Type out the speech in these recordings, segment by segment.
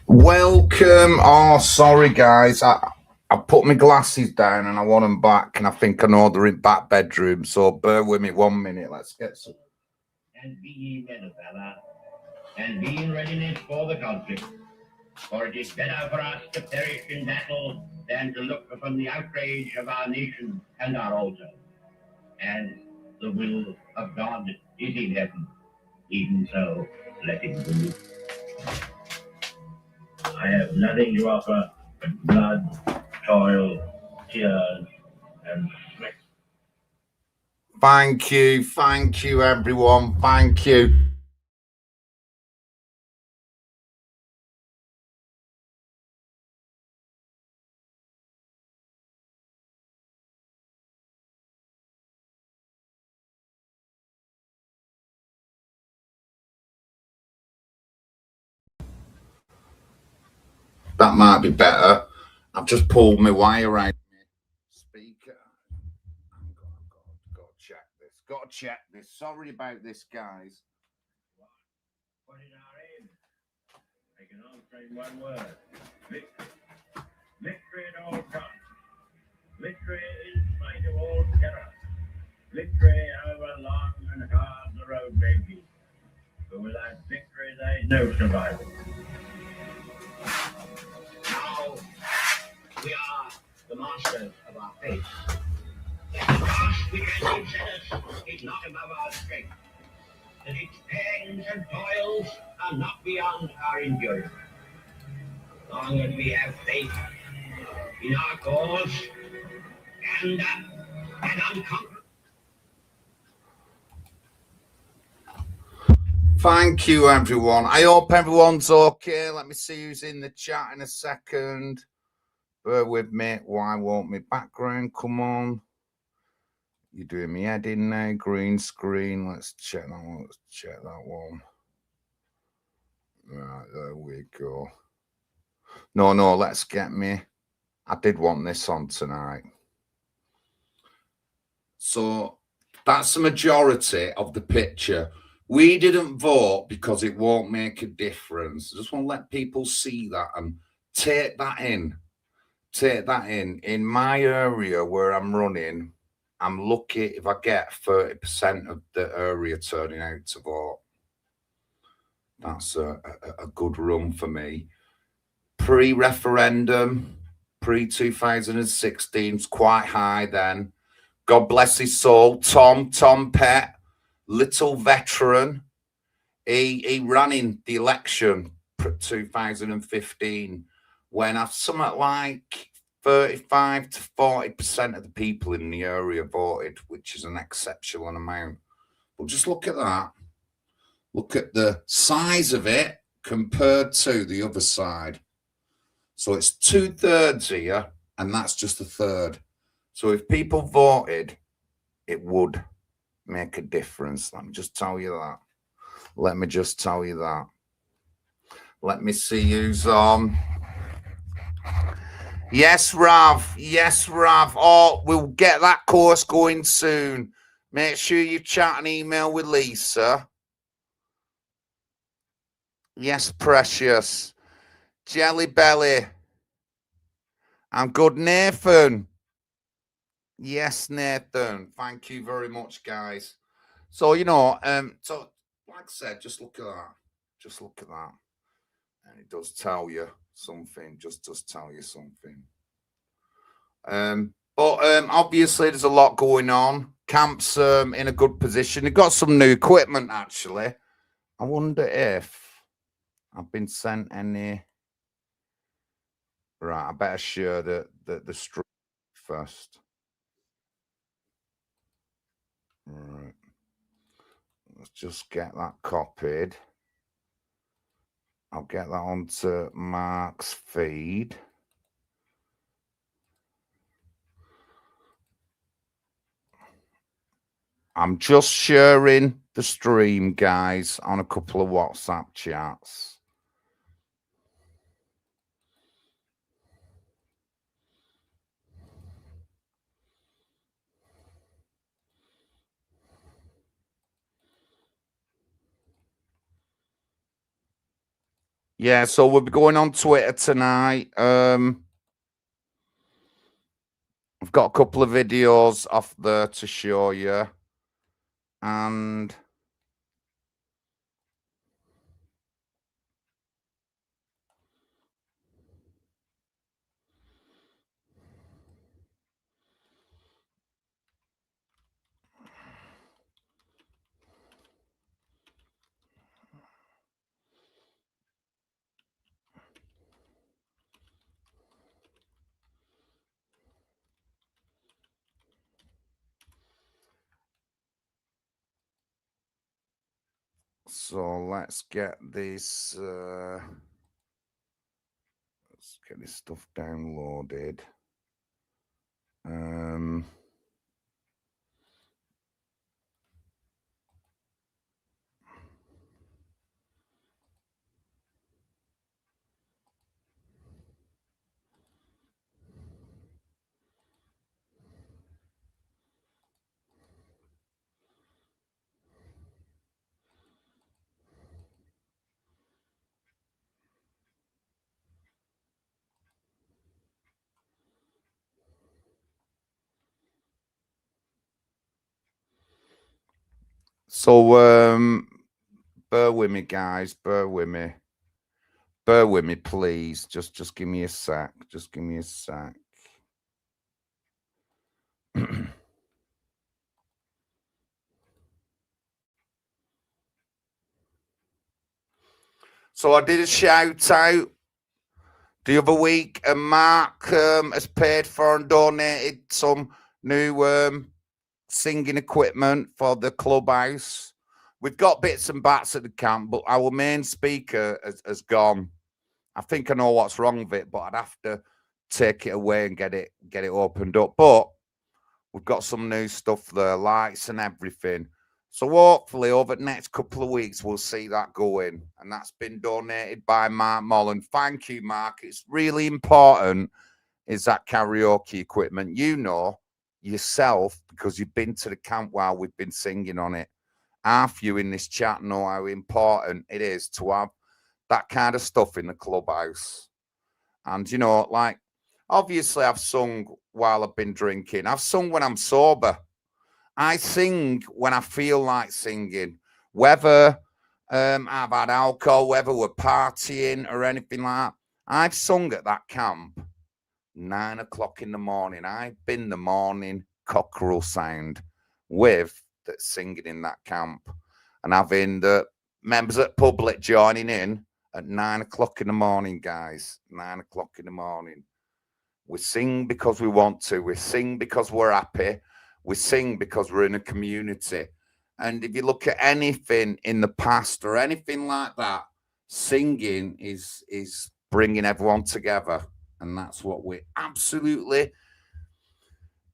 Welcome. Oh, sorry, guys. I put my glasses down and I want them back, and I think I know they're in back bedroom. So bear with me 1 minute. Let's get some. And be ye men of valor, and be in readiness for the conflict. For it is better for us to perish in battle than to look upon the outrage of our nation and our altar. And the will of God is in heaven. Even so, let it be. I have nothing to offer but blood, toil, tears, and sweat. Thank you, everyone. Thank you. That might be better. I've just pulled my wire out my speaker. Got to check this. Got to check this. Sorry about this, guys. What is our aim? I can answer in one word. Victory. Victory at all costs. Victory in spite of all terror. Victory however long and hard the road may be. But without victory there is no survival. Now we are the masters of our fate. The task which has been set us is not above our strength. That its pangs and toils are not beyond our endurance. Long as we have faith in our cause and an unconquerable. Thank you, everyone. I hope everyone's okay. Let me see who's in the chat in a second. Bear with me. Why won't my background come on? You're doing me head in there. Green screen. Let's check that one. Let's check that one. Right, there we go. No, let's get me. I did want this on tonight. So that's the majority of the picture. We didn't vote because it won't make a difference. I just want to let people see that and take that in. Take that in. In my area where I'm running, I'm lucky if I get 30% of the area turning out to vote. That's a good run for me. Pre-referendum, pre-2016 is quite high then. God bless his soul. Tom Pett, little veteran. He ran in the election 2015 when I something like 35 to 40% of the people in the area voted, which is an exceptional amount. But just look at that. Look at the size of it compared to the other side. So it's 2/3 here, and that's just a third. So if people voted, it would make a difference. Let me just tell you that. Let me just tell you that. Let me see who's on. Yes, Rav. Yes, Rav. Oh, we'll get that course going soon. Make sure you chat and email with Lisa. Yes, Precious. Jelly Belly. I'm good, Nathan. Yes, Nathan. Thank you very much, guys. So, so like I said, just look at that. Just look at that. And it does tell you something, just does tell you something. But obviously there's a lot going on. Camp's in a good position. They've got some new equipment, actually. I wonder if I've been sent any. Right, I better share the stream first. Right. Let's just get that copied. I'll get that onto Mark's feed. I'm just sharing the stream, guys, on a couple of WhatsApp chats. Yeah, so we'll be going on Twitter tonight. I've got a couple of videos off there to show you. And so let's get this stuff downloaded. So bear with me, guys. Bear with me. Bear with me, please. Just give me a sec. Just give me a sec. So I did a shout out the other week, and Mark has paid for and donated some new singing equipment for the clubhouse. We've got bits and bats at the camp, but our main speaker has gone. I think I know what's wrong with it, but I'd have to take it away and get it opened up. But we've got some new stuff there, lights and everything. So hopefully over the next couple of weeks, we'll see that going. And that's been donated by Mark Mollen. Thank you, Mark. It's really important, is that karaoke equipment. You know yourself, because you've been to the camp while we've been singing on it. Half you in this chat know how important it is to have that kind of stuff in the clubhouse. And, you know, like, obviously I've sung while I've been drinking. I've sung when I'm sober. I sing when I feel like singing, whether I've had alcohol, whether we're partying or anything like that. I've sung at that camp 9 o'clock in the morning. I've been the morning cockerel sound with that singing in that camp, and having the members at public joining in at 9 o'clock in the morning, guys. 9 o'clock in the morning. We sing because we want to. We sing because we're happy. We sing because we're in a community. And if you look at anything in the past or anything like that, singing is bringing everyone together. And that's what we absolutely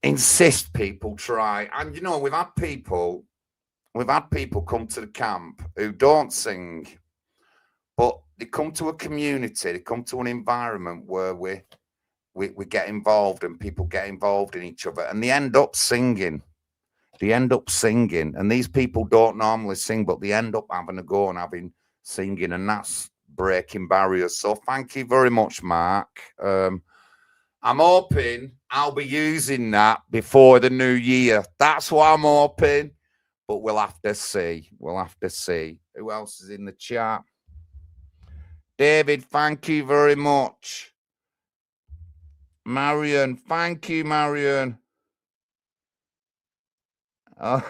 insist people try. And, you know, we've had people come to the camp who don't sing, but they come to a community, they come to an environment where we get involved and people get involved in each other, and they end up singing. And these people don't normally sing, but they end up having a go and having singing, and that's breaking barriers. So thank you very much, Mark. I'm hoping I'll be using that before the new year. That's what I'm hoping, but we'll have to see. We'll have to see. Who else is in the chat? David, thank you very much. Marion, thank you, Marion. Oh.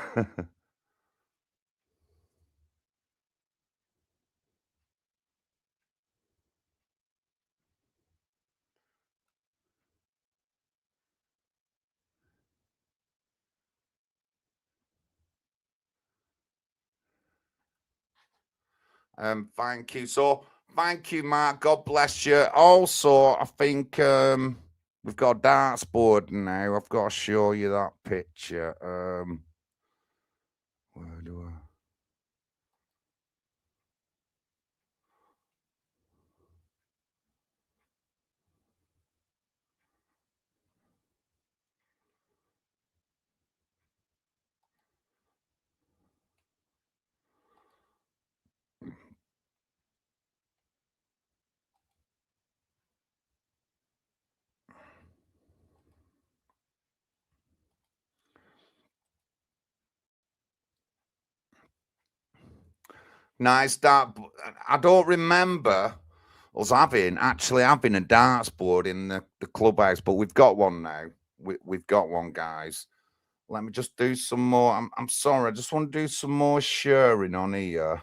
Thank you. So thank you, Mark. God bless you. Also, I think we've got a darts board now. I've got to show you that picture. Where do I? Nice dart. I don't remember us actually having a darts board in the clubhouse, but we've got one now. We've got one, guys. Let me just do some more. I'm sorry. I just want to do some more sharing on here.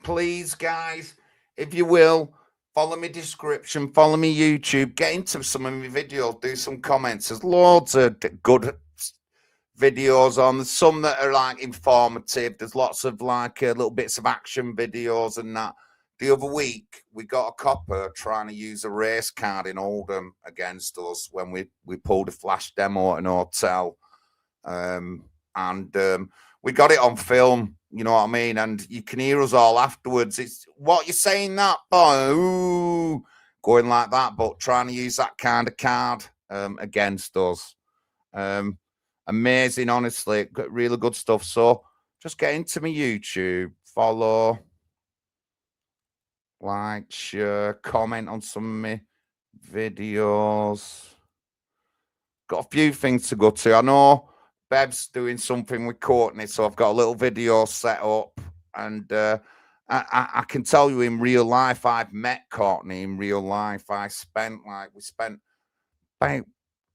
Please, guys, if you will, follow me description, follow me YouTube, get into some of my videos, do some comments. There's loads of good videos on. There's some that are like informative. There's lots of like little bits of action videos and that. The other week, we got a copper trying to use a race card in Oldham against us when we pulled a flash demo at an hotel. We got it on film, you know what I mean? And you can hear us all afterwards. It's what you're saying, that boy, ooh, going like that, but trying to use that kind of card against us. Amazing, honestly, really good stuff. So just get into my YouTube, follow, like, share, comment on some of my videos. Got a few things to go to. I know Bev's doing something with Courtney, so I've got a little video set up. And I can tell you in real life, I've met Courtney in real life. We spent about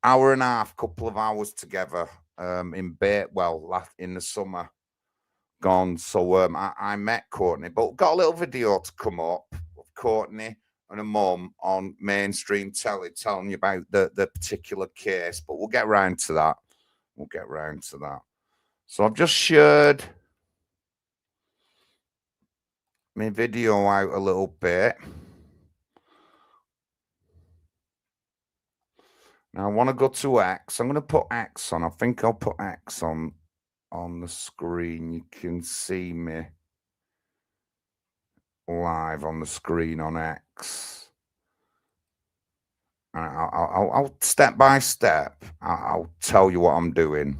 hour and a half, couple of hours together in the summer gone. So I met Courtney, but got a little video to come up of Courtney and a mum on mainstream telly telling you about the particular case, but we'll get around to that. So I've just shared my video out a little bit. Now I want to go to X. I'm going to put X on. I think I'll put X on the screen. You can see me live on the screen on X. I'll step by step. I'll tell you what I'm doing.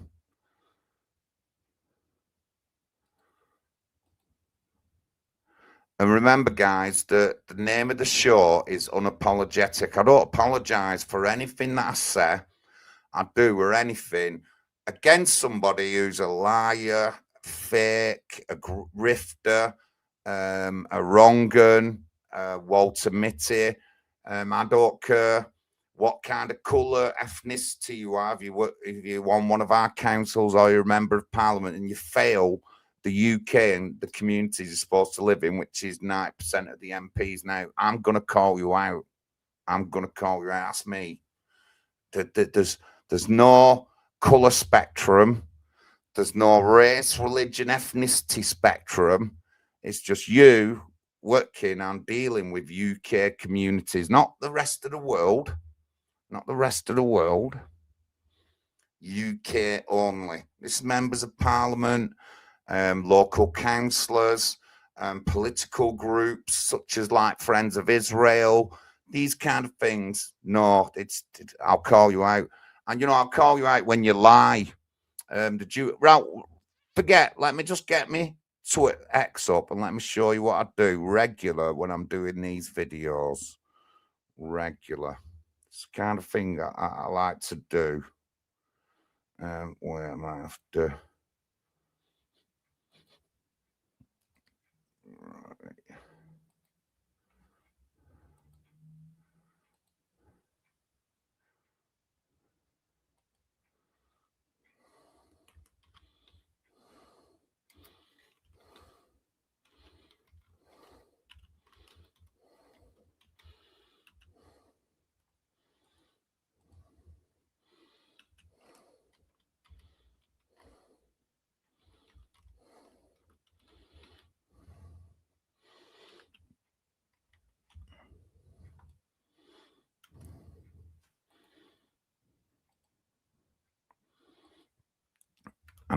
And remember, guys, the name of the show is Unapologetic. I don't apologize for anything that I say, I do, or anything against somebody who's a liar, fake, a grifter, a wrong-un, Walter Mitty. I don't care what kind of colour, ethnicity you are. If you're on one of our councils or you're a member of parliament and you fail the UK and the communities you're supposed to live in, which is 90% of the MPs now, I'm going to call you out. That's me. There's no colour spectrum. There's no race, religion, ethnicity spectrum. It's just you working and dealing with UK communities, not the rest of the world. UK only. This is members of parliament, local councillors, political groups such as like Friends of Israel, these kind of things. No, I'll call you out. And, I'll call you out when you lie. Let me just get me X up and let me show you what I do regular when I'm doing these videos. Regular. It's the kind of thing I like to do. Where am I after? Right.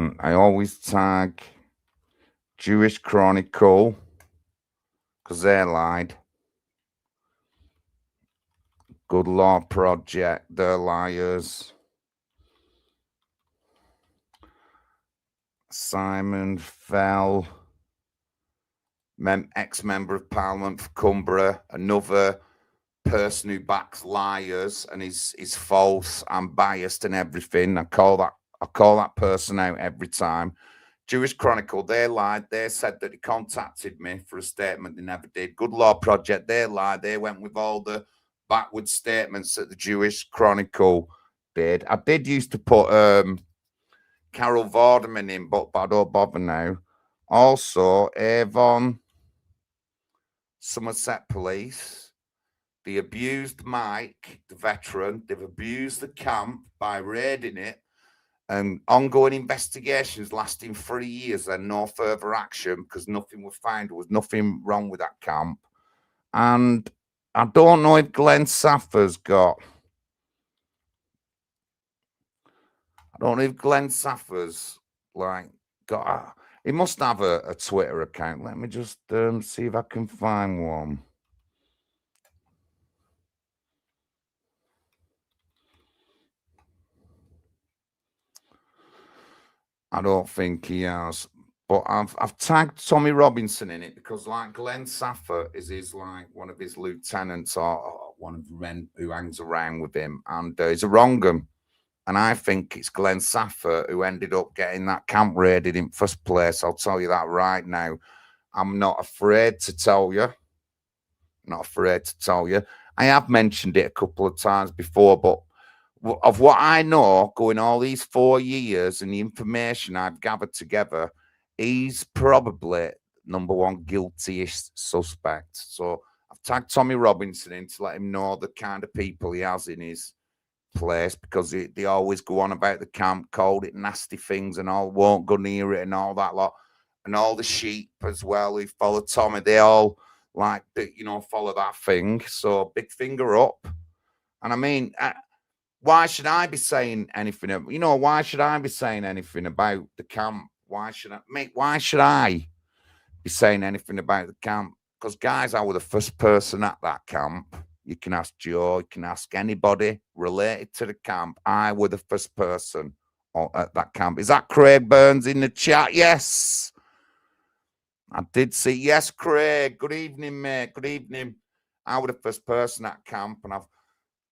And I always tag Jewish Chronicle because they lied. Good Law Project, they're liars. Simon Fell, ex-member of Parliament for Cumbria, another person who backs liars and is false and biased and everything. I call that person out every time. Jewish Chronicle, they lied. They said that they contacted me for a statement. They never did. Good Law Project, they lied. They went with all the backward statements that the Jewish Chronicle did. I did used to put Carol Vorderman in, but I don't bother now. Also, Avon, Somerset Police, they abused Mike, the veteran. They've abused the camp by raiding it, and ongoing investigations lasting 3 years and no further action because nothing was found. There was nothing wrong with that camp. And I don't know if Glen Saffer's got... he must have a Twitter account. Let me just see if I can find one. I don't think he has, but I've tagged Tommy Robinson in it because, like, Glen Saffer is like one of his lieutenants or one of the men who hangs around with him, and he's a wrong 'un. And I think it's Glen Saffer who ended up getting that camp raided in first place. I'll tell you that right now. I'm not afraid to tell you. I have mentioned it a couple of times before, but of what I know, going all these 4 years and the information I've gathered together, he's probably number one guilty-ish suspect. So I've tagged Tommy Robinson in to let him know the kind of people he has in his place, because they always go on about the camp, called it nasty things and all, won't go near it and all that lot. And all the sheep as well who follow Tommy, they all like, follow that thing. So big finger up. And I mean... why should I be saying anything? Why should I be saying anything about the camp? Why should I be saying anything about the camp? Because, guys, I was the first person at that camp. You can ask Joe, you can ask anybody related to the camp. I was the first person at that camp. Is that Craig Burns in the chat? Yes. I did see. Yes, Craig. Good evening, mate. Good evening. I was the first person at camp, and I've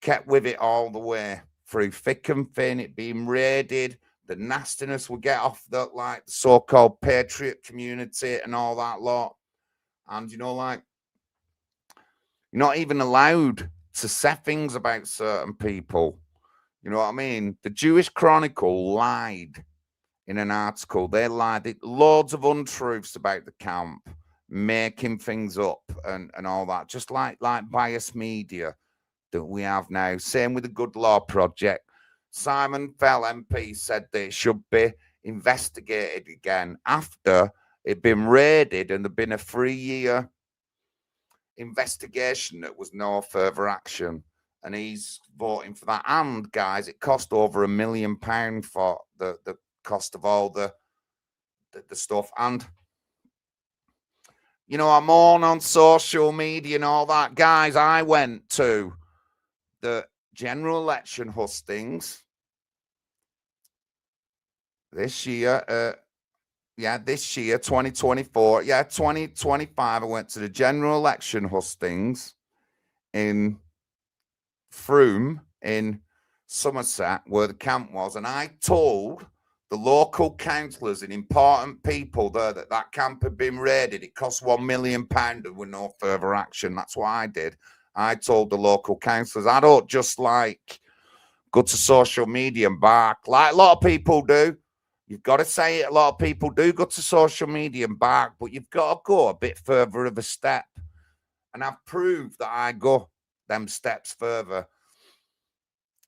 kept with it all the way through thick and thin, it being raided, the nastiness we get off the so-called patriot community and all that lot. And, you're not even allowed to say things about certain people. You know what I mean? The Jewish Chronicle lied in an article. They lied loads of untruths about the camp, making things up and all that, just like biased media that we have now. Same with the Good Law Project. Simon Fell MP said that it should be investigated again after it'd been raided and there'd been a 3-year investigation that was no further action. And he's voting for that. And, guys, it cost over £1 million for the cost of all the stuff. And, I'm on social media and all that. Guys, I went to the general election hustings this year, 2024. 2025, I went to the general election hustings in Froome in Somerset, where the camp was, and I told the local councillors and important people there that camp had been raided. It cost £1 million with no further action. That's what I did. I told the local councillors, I don't just go to social media and bark like a lot of people do. You've got to say it. A lot of people do go to social media and bark, but you've got to go a bit further of a step. And I've proved that I go them steps further.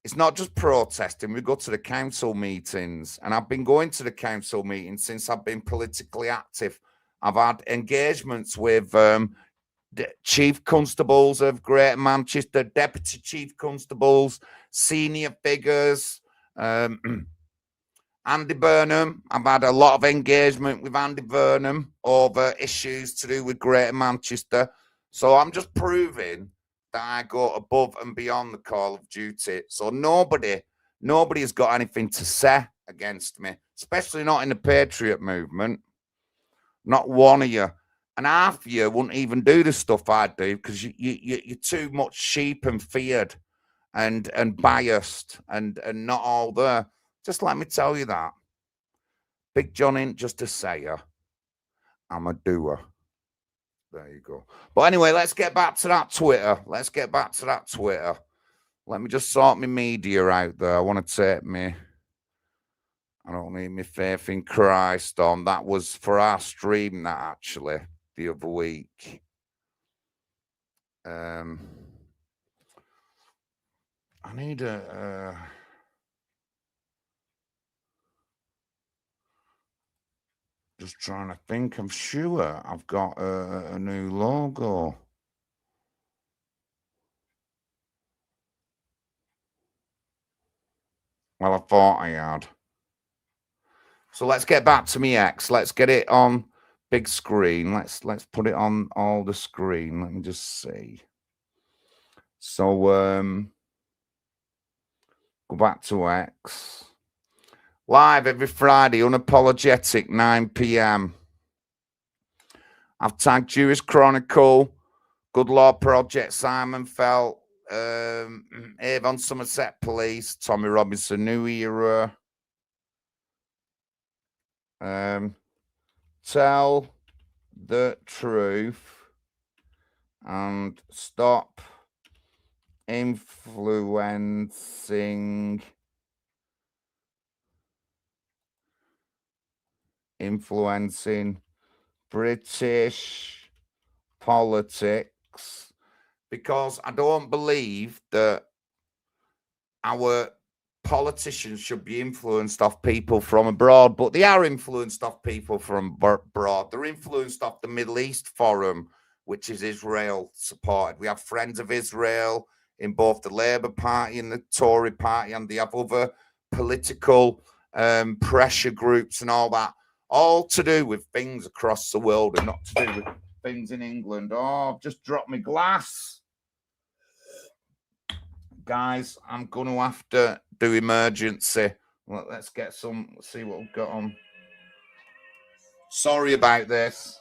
It's not just protesting. We go to the council meetings, and I've been going to the council meetings since I've been politically active. I've had engagements with the chief constables of Greater Manchester, deputy chief constables, senior figures, Andy Burnham. I've had a lot of engagement with Andy Burnham over issues to do with Greater Manchester. So I'm just proving that I go above and beyond the call of duty. So nobody's got anything to say against me, especially not in the Patriot movement. Not one of you. And half of you wouldn't even do the stuff I do because you're too much sheep and feared and biased and not all there. Just let me tell you that. Big John ain't just a sayer. I'm a doer. There you go. But anyway, let's get back to that Twitter. Let me just sort my media out there. I want to take me. I don't need my faith in Christ on. That was for our stream, that actually, the other week. I need a... just trying to think. I'm sure I've got a new logo. Well, I thought I had. So let's get back to me X. Let's get it on big screen. Let's put it on all the screen. Let me just see. So go back to X. Live every Friday, Unapologetic, 9 p.m. I've tagged Jewish Chronicle, Good Law Project, Simon Felt, Avon Somerset Police, Tommy Robinson, New Era. Tell the truth and stop influencing British politics, because I don't believe that our politicians should be influenced off people from abroad, but they are influenced off people from abroad. They're influenced off the Middle East Forum, which is Israel supported. We have friends of Israel in both the Labour Party and the Tory Party, and they have other political pressure groups and all that, all to do with things across the world and not to do with things in England. Oh, I've just dropped my glass. Guys, I'm going to have to do emergency. Well, let's see what we've got on. Sorry about this.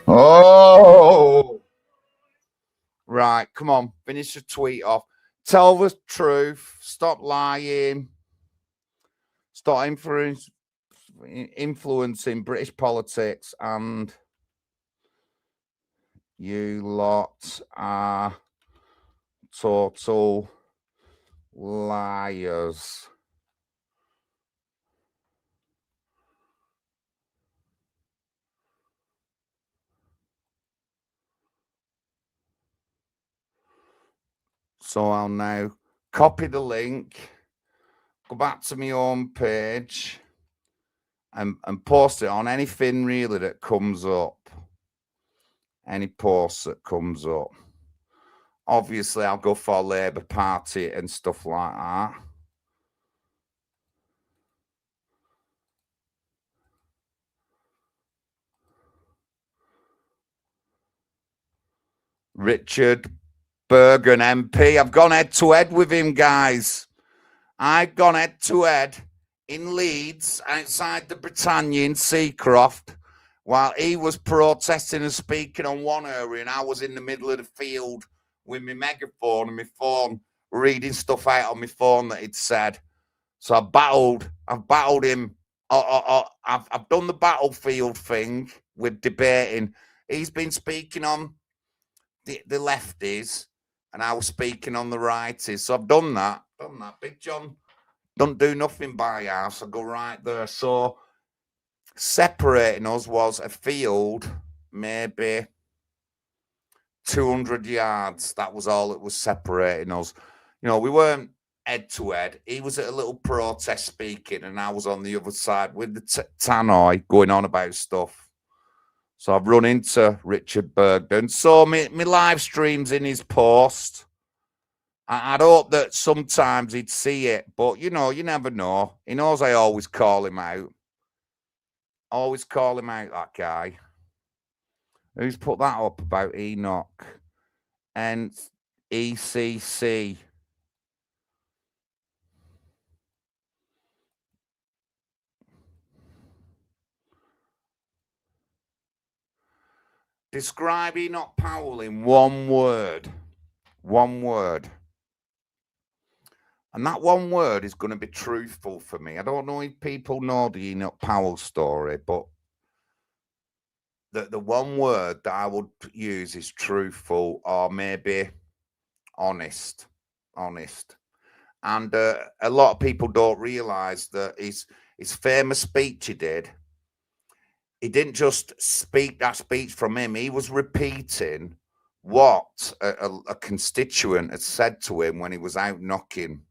Oh, right. Come on. Finish the tweet off. Tell the truth. Stop lying. Stop influencing British politics, and you lot are total liars. So I'll now copy the link, go back to my home page, and post it on anything really that comes up. Any post that comes up. Obviously, I'll go for Labour Party and stuff like that. Richard Bergen MP. I've gone head to head with him, guys. I've gone head to head in Leeds, outside the Britannia in Seacroft, while he was protesting and speaking on one area, and I was in the middle of the field with my megaphone and my phone, reading stuff out on my phone that he'd said. So I've battled him. I've done the battlefield thing with debating. He's been speaking on the lefties, and I was speaking on the righties. So I've done that. Big John don't do nothing by house. I go right there. So separating us was a field, maybe 200 yards. That was all that was separating us. You know, we weren't head to head. He was at a little protest speaking, and I was on the other side with the tannoy going on about stuff. So I've run into Richard Bergden. So my live stream's in his post. I'd hope that sometimes he'd see it, but you know, you never know. He knows I always call him out. Always call him out, that guy. Who's put that up about Enoch and ECC? Describe Enoch Powell in one word. One word. And that one word is going to be truthful for me. I don't know if people know the Enoch Powell story, but the one word that I would use is truthful, or maybe honest. Honest. And a lot of people don't realize that his famous speech he didn't just speak that speech from him. He was repeating what a constituent had said to him when he was out knocking.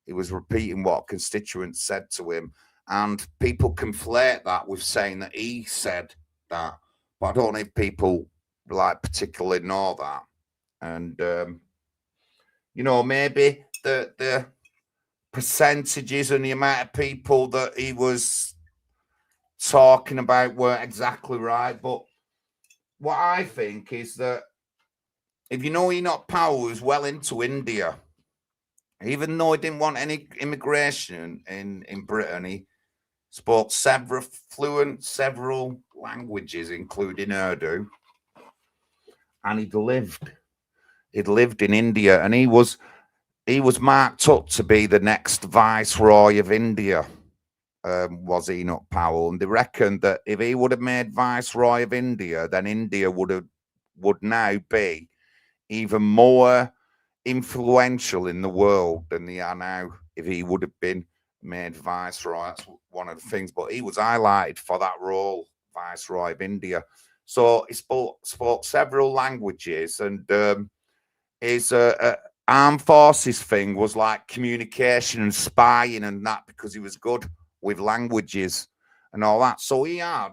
He was repeating what a constituent said to him. And people conflate that with saying that he said that. But I don't know if people like particularly know that. And, you know, maybe the percentages and the amount of people that he was talking about weren't exactly right. But what I think is that if you know Enoch Powell was well into India, even though he didn't want any immigration in Britain, he spoke several languages, including Urdu, and he'd lived in India, and he was marked up to be the next viceroy of India. Was Enoch Powell, and they reckoned that if he would have made viceroy of India, then India would now be even more influential in the world than they are now. If he would have been made viceroy, that's one of the things. But he was highlighted for that role, viceroy of India. So he spoke several languages, and his armed forces thing was like communication and spying and that, because he was good with languages and all that. So he had,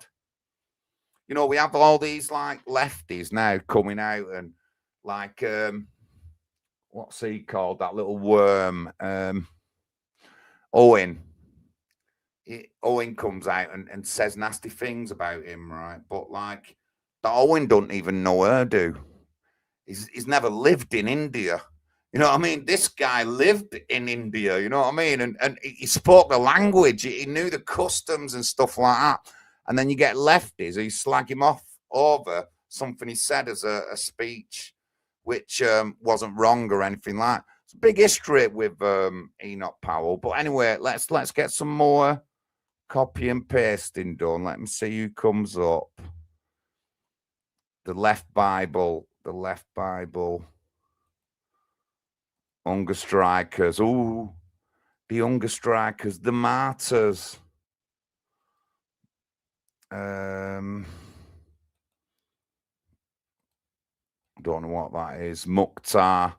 you know, we have all these like lefties now coming out, and like what's he called, that little worm, Owen. Owen comes out and says nasty things about him, right? But like, the Owen don't even know Urdu. He's never lived in India. You know what I mean? This guy lived in India, you know what I mean? And he spoke the language. He knew the customs and stuff like that. And then you get lefties who slag him off over something he said as a speech, which wasn't wrong or anything like that. It's a big history with Enoch Powell. But anyway, let's get some more copy and pasting done. Let me see who comes up. The Left Bible. Hunger Strikers. Ooh, the Hunger Strikers. The Martyrs. Don't know what that is. Mukhtar.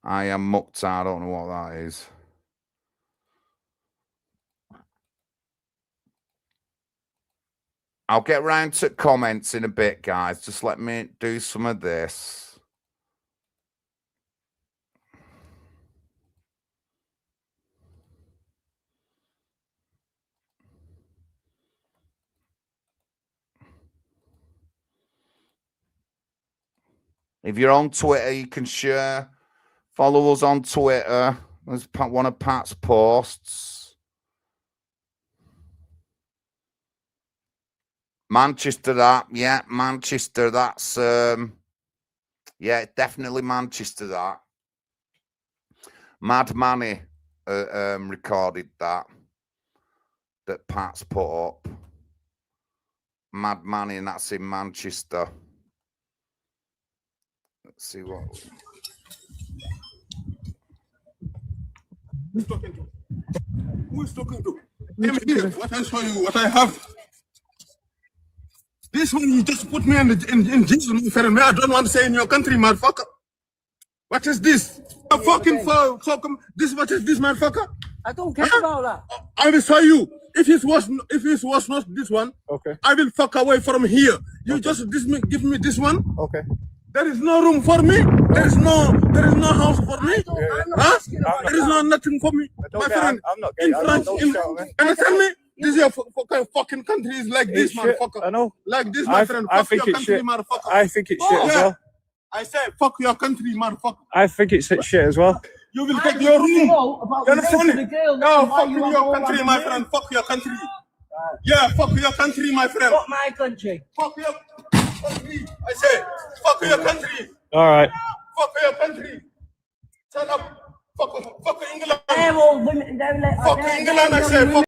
I am Mukhtar. Don't know what that is. I'll get round to comments in a bit, guys. Just let me do some of this. If you're on Twitter, you can share. Follow us on Twitter. There's one of Pat's posts. Manchester, that. Yeah, Manchester. That's, yeah, definitely Manchester, that. Mad Manny recorded that Pat's put up. Mad Manny, and that's in Manchester. Let's see what. Who's talking to? Who is talking to? I'm here. What I show you, what I have. This one you just put me in jail, my friend. I don't want to say in your country, motherfucker. What is this? A fucking fucking. This what is this, motherfucker? I don't care about that. I will show you. If it was not this one, Okay. I will fuck away from here. You just give me this one. Okay. There is no room for me. There is no house for me. I'm not Huh? asking about There is no nothing for me, my friend. I'm not In getting. France, Don't in, shout at me. can you tell me? This your fucking country is like this, It's shit, motherfucker. I know. Like this, my friend. I Fuck think your it's country, shit. motherfucker. I think it's shit as Yeah. well. I say, fuck your country, motherfucker. I think it's shit as well. You will I get don't your want to room. know about You the understand race of me? the girl. No, and why fuck you your have all country, that my money. friend. Fuck your country. Yeah, fuck your country, my friend. Fuck my country. Fuck your country. I say, fuck your country. All right. Fuck your country. Shut up. Fuck England. They're all women. They're like, Fuck they're England, I young say. women. Fuck.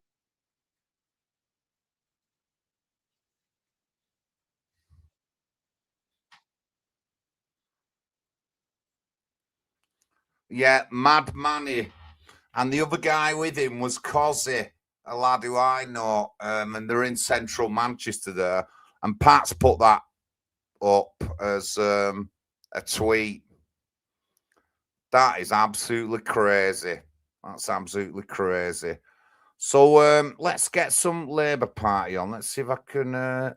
Yeah, Mad Manny. And the other guy with him was Cozzy, a lad who I know. And they're in central Manchester there. And Pat's put that up as a tweet. That is absolutely crazy. That's absolutely crazy. So let's get some Labour Party on. Let's see if I can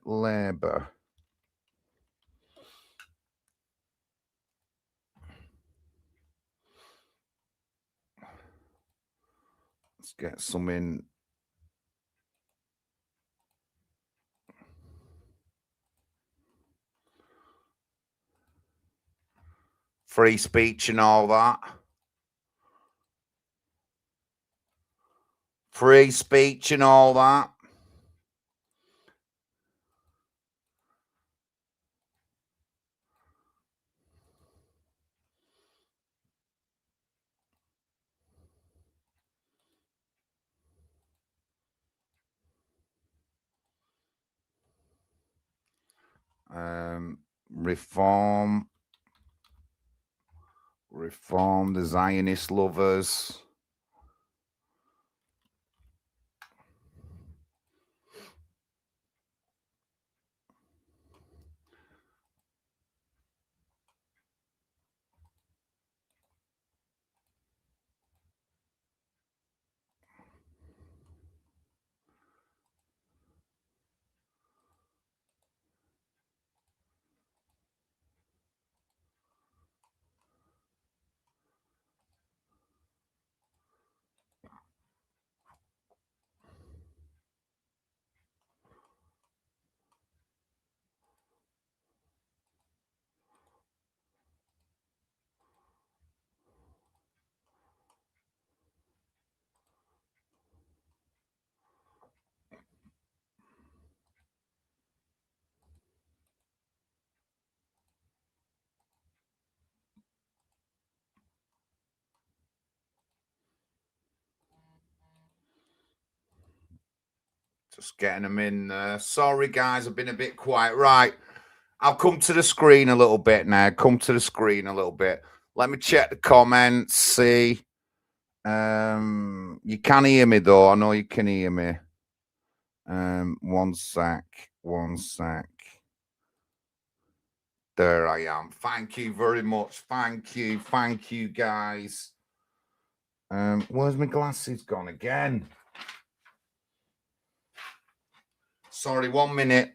Labour. Let's get some in. Free speech and all that. Free speech and all that. Reform the Zionist lovers. Just getting them in there. Sorry, guys, I've been a bit quiet. Right. I'll come to the screen a little bit now. Come to the screen a little bit. Let me check the comments, see. You can hear me, though. I know you can hear me. One sec. There I am. Thank you very much. Thank you, guys. Where's my glasses gone again? Sorry, 1 minute.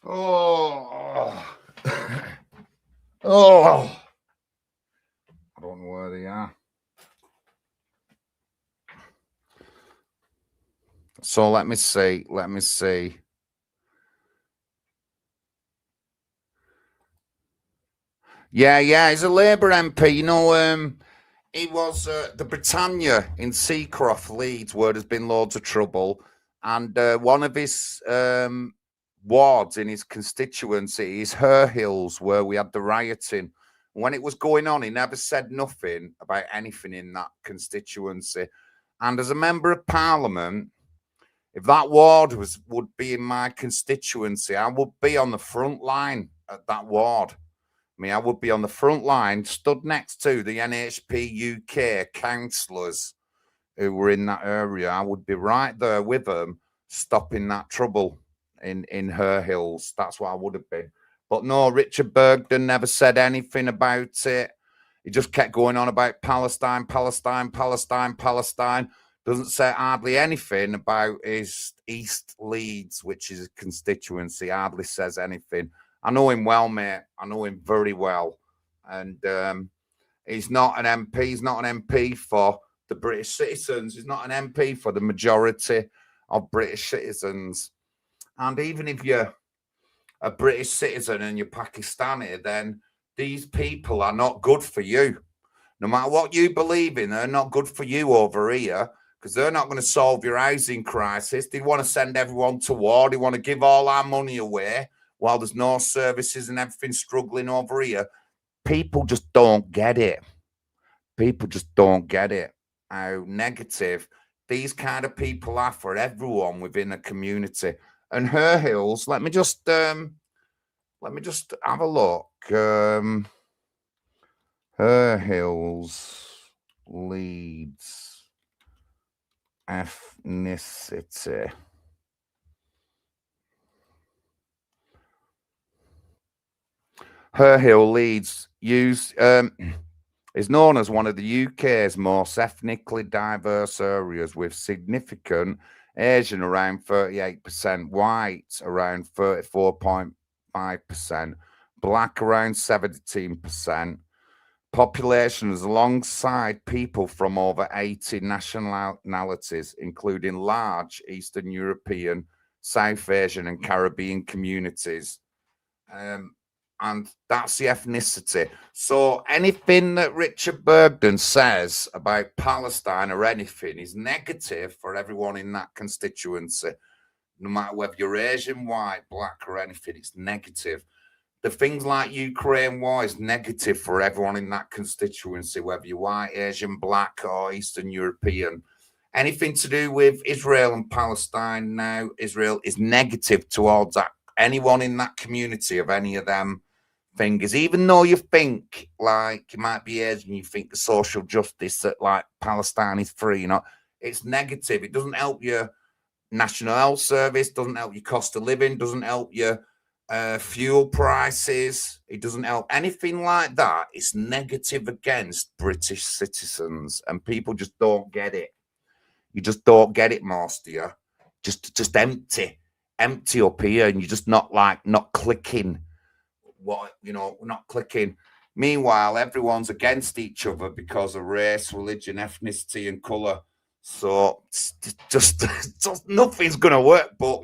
Oh. Oh. I don't know where they are. So let me see. Yeah, he's a Labour MP. You know, he was the Britannia in Seacroft, Leeds, where there's been loads of trouble. And one of his wards in his constituency is Her Hills, where we had the rioting. When it was going on, he never said nothing about anything in that constituency. And as a member of parliament, if that ward would be in my constituency, I would be on the front line at that ward. I would be on the front line, stood next to the NHP UK councillors who were in that area. I would be right there with them, stopping that trouble in Her Hills. That's what I would have been. But no, Richard Bergden never said anything about it. He just kept going on about Palestine. Doesn't say hardly anything about his East Leeds, which is a constituency. Hardly says anything. I know him well, mate. I know him very well. And he's not an MP. He's not an MP for the British citizens. He's not an MP for the majority of British citizens. And even if you're a British citizen and you're Pakistani, then these people are not good for you. No matter what you believe in, they're not good for you over here, because they're not going to solve your housing crisis. They want to send everyone to war. They want to give all our money away while there's no services and everything struggling over here. People just don't get it. People just don't get it. How negative these kind of people are for everyone within a community. And Her Hills, let me just have a look. Her Hills, Leeds, ethnicity. Her Hill, Leeds, is known as one of the UK's most ethnically diverse areas, with significant Asian around 38%, white around 34.5%, black around 17%. Population is alongside people from over 80 nationalities, including large Eastern European, South Asian and Caribbean communities. And that's the ethnicity. So anything that Richard Bergden says about Palestine or anything is negative for everyone in that constituency. No matter whether you're Asian, white, black or anything, it's negative. The things like Ukraine war is negative for everyone in that constituency, whether you're white, Asian, black or Eastern European. Anything to do with Israel and Palestine now, Israel is negative towards that. Anyone in that community of any of them things, even though you think like you might be Asian, you think the social justice that like Palestine is free, it's negative. It doesn't help your National Health Service, doesn't help your cost of living, doesn't help your fuel prices. It doesn't help anything like that. It's negative against British citizens, and people just don't get it. You just don't get it, most of you. Just empty up here, and you're just not clicking. Not clicking. Meanwhile, everyone's against each other because of race, religion, ethnicity, and colour. So just nothing's gonna work. But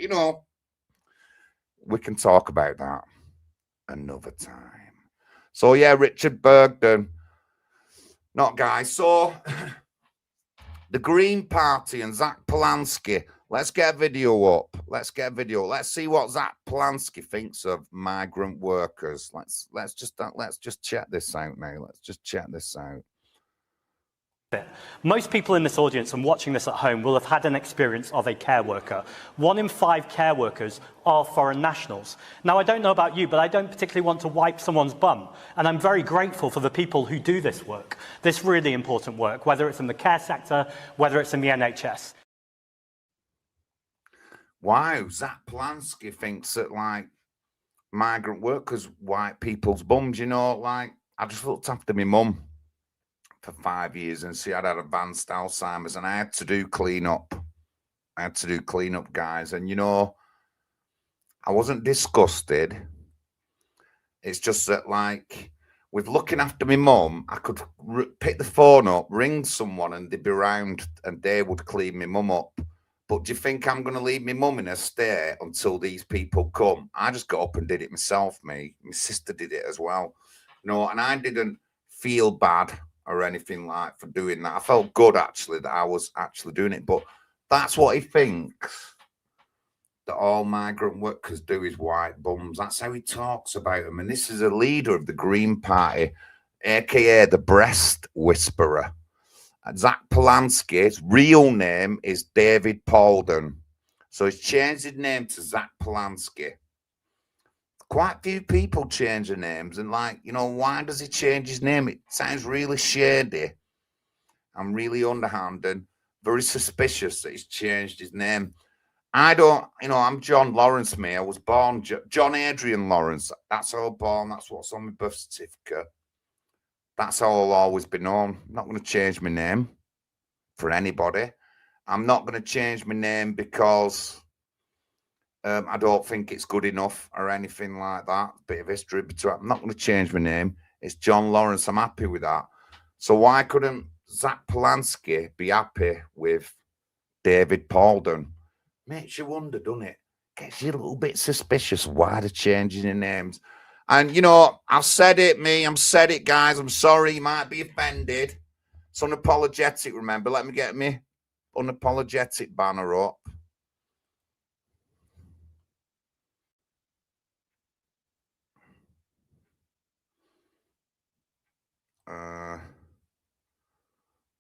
we can talk about that another time. So yeah, Richard Bergden, not guy. So the Green Party and Zach Polanski. Let's get a video up. Let's see what Zach Polanski thinks of migrant workers. Let's just check this out now. Let's just check this out. Most people in this audience and watching this at home will have had an experience of a care worker. 1 in 5 care workers are foreign nationals. Now, I don't know about you, but I don't particularly want to wipe someone's bum. And I'm very grateful for the people who do this work, this really important work, whether it's in the care sector, whether it's in the NHS. Wow, Zach Polanski thinks that migrant workers wipe people's bums. I just looked after my mum for 5 years, and she had advanced Alzheimer's, and I had to do cleanup. Guys, and I wasn't disgusted. It's just that, like, with looking after my mum, I could pick the phone up, ring someone, and they'd be round and they would clean my mum up. But do you think I'm going to leave my mum in a state until these people come? I just got up and did it myself, me. My sister did it as well. And I didn't feel bad or anything like for doing that. I felt good, actually, that I was actually doing it. But that's what he thinks that all migrant workers do is white bums. That's how he talks about them. And this is a leader of the Green Party, aka the Breast Whisperer. Zach Polanski's real name is David Paulden. So he's changed his name to Zach Polanski. Quite a few people change their names. And why does he change his name? It sounds really shady. I'm really underhanded. Very suspicious that he's changed his name. I don't, I'm John Lawrence, me. I was born John Adrian Lawrence. That's how I was born. That's what's on my birth certificate. That's how I'll always be known. I'm not going to change my name for anybody. I'm not going to change my name because I don't think it's good enough or anything like that. Bit of history between. I'm not going to change my name. It's John Lawrence. I'm happy with that. So why couldn't Zach Polanski be happy with David Paulden? Makes you wonder, doesn't it? Gets you a little bit suspicious why they're changing their names. And, I've said it, I've said it, guys. I'm sorry, you might be offended. It's Unapologetic, remember. Let me get me Unapologetic banner up.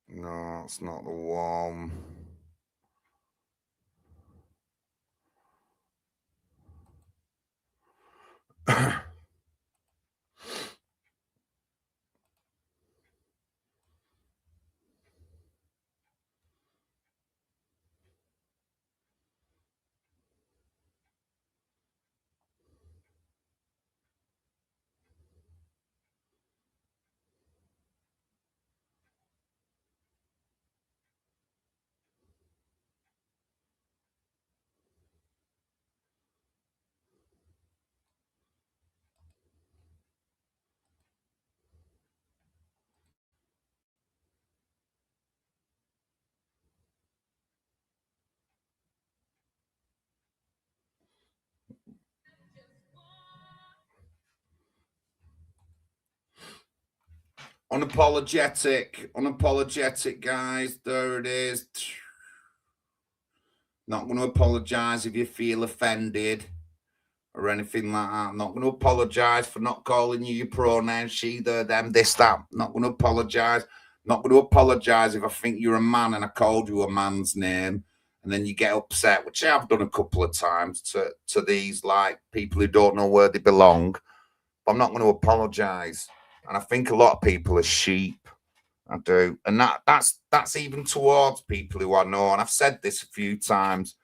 No, it's not the one. Unapologetic, guys. There it is. Not going to apologize if you feel offended or anything like that. I'm not going to apologize for not calling you your pronouns, she, them, this, that. I'm not going to apologize. Not going to apologize if I think you're a man and I called you a man's name and then you get upset, which I've done a couple of times to these people who don't know where they belong. But I'm not going to apologize. And I think a lot of people are sheep. I do. And that's even towards people who I know. And I've said this a few times.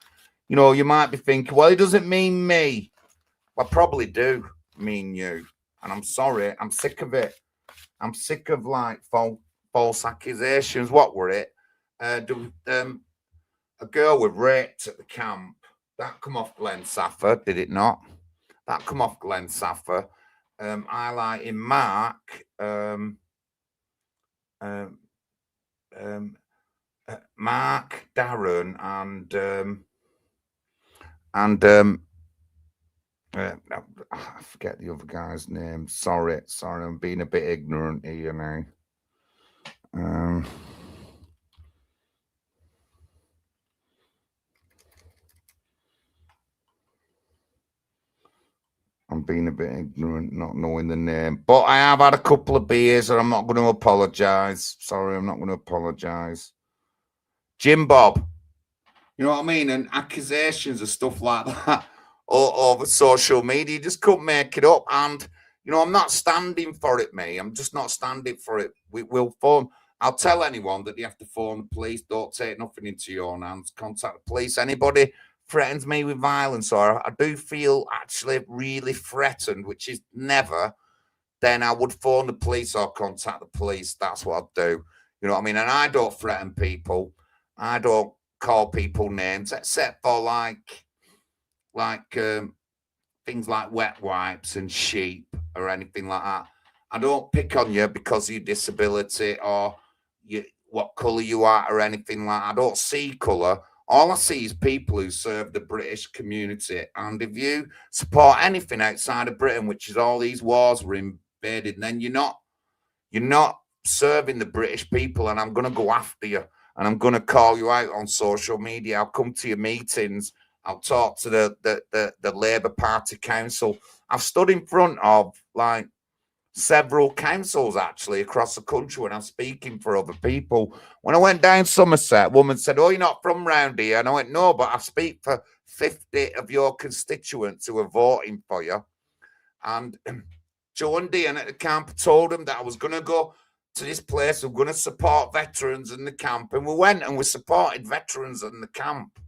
You might be thinking, well, it doesn't mean me. I probably do mean you. And I'm sorry. I'm sick of it. I'm sick of false accusations. What were it? A girl was raped at the camp. That come off Glen Saffer, did it not? That come off Glen Saffer. Highlighting Mark, Mark, Darren, and I forget the other guy's name. Sorry, I'm being a bit ignorant here now. I'm being a bit ignorant, not knowing the name. But I have had a couple of beers and I'm not going to apologise. Sorry, I'm not going to apologise. Jim Bob. You know what I mean? And accusations and stuff like that all over social media. You just couldn't make it up. And, I'm not standing for it, mate. I'm just not standing for it. We'll phone. I'll tell anyone that you have to phone the police. Don't take nothing into your own hands. Contact the police. Anybody threatens me with violence or I do feel actually really threatened, which is never, then I would phone the police or contact the police. That's what I'd do. You know what I mean? And I don't threaten people. I don't call people names except for like things like wet wipes and sheep or anything like that. I don't pick on you because of your disability or what colour you are or anything like that. I don't see colour. All I see is people who serve the British community. And if you support anything outside of Britain, which is all these wars were invaded, then you're not serving the British people. And I'm going to go after you. And I'm going to call you out on social media. I'll come to your meetings. I'll talk to the Labour Party council. I've stood in front of like several councils actually across the country when I'm speaking for other people. When I went down Somerset, a woman said, "Oh, you're not from round here." And I went, "No, but I speak for 50 of your constituents who are voting for you." And Joe and Dean at the camp told them that I was going to go to this place. I'm going to support veterans in the camp. And we went and we supported veterans in the camp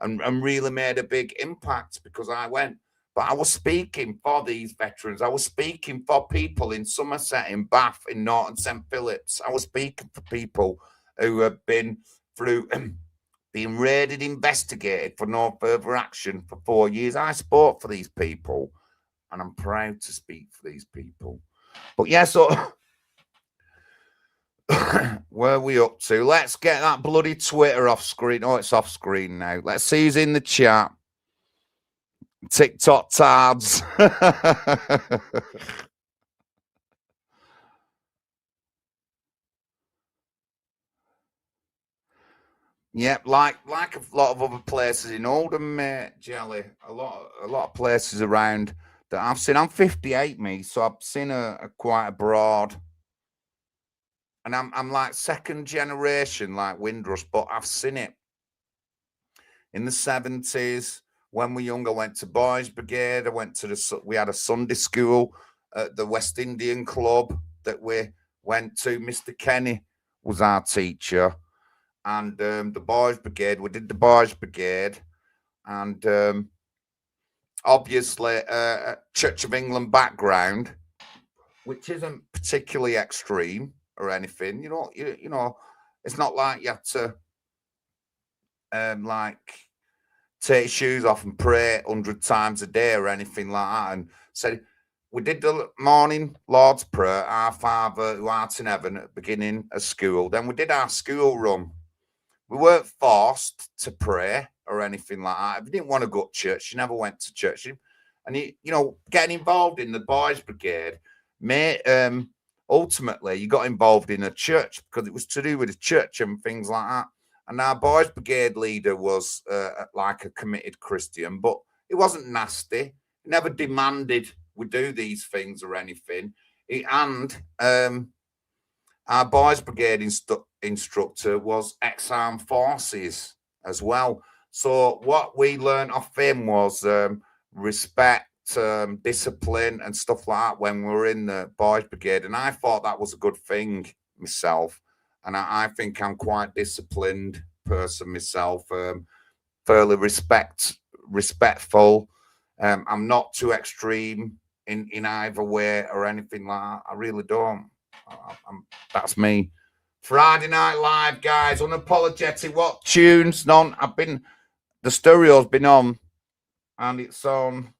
and really made a big impact because I went. But I was speaking for these veterans. I was speaking for people in Somerset, in Bath, in Norton St. Phillips. I was speaking for people who have been through being raided, investigated for no further action for 4 years. I spoke for these people, and I'm proud to speak for these people. But yeah, so where are we up to? Let's get that bloody Twitter off screen. Oh, it's off screen now. Let's see who's in the chat. TikTok tards. Yep, like a lot of other places in Oldham, mate, Jelly. A lot of places around that I've seen. I'm 58, me, so I've seen a quite abroad. And I'm like second generation, like Windrush, but I've seen it in the 70s. When we were young, I went to Boys Brigade. I went to we had a Sunday school at the West Indian Club that we went to. Mr. Kenny was our teacher. And the Boys Brigade, we did the Boys Brigade. And obviously, Church of England background, which isn't particularly extreme or anything. You know, it's not like you have to like take your shoes off and pray 100 times a day or anything like that. And said we did the morning Lord's Prayer, Our Father who art in heaven, at the beginning of school. Then we did our school run. We weren't forced to pray or anything like that. If you didn't want to go to church, you never went to church. And you know, getting involved in the Boys Brigade, ultimately you got involved in a church because it was to do with the church and things like that. And our Boys Brigade leader was like a committed Christian, but it wasn't nasty. He never demanded we do these things or anything. And our Boys Brigade instructor was ex-armed forces as well. So what we learned off him was respect, discipline and stuff like that when we were in the Boys Brigade. And I thought that was a good thing myself. And I think I'm quite disciplined person myself, fairly respectful. I'm not too extreme in either way or anything like that. I really don't. That's me. Friday Night Live, guys. Unapologetic. What tunes? None. The stereo's been on, and it's on.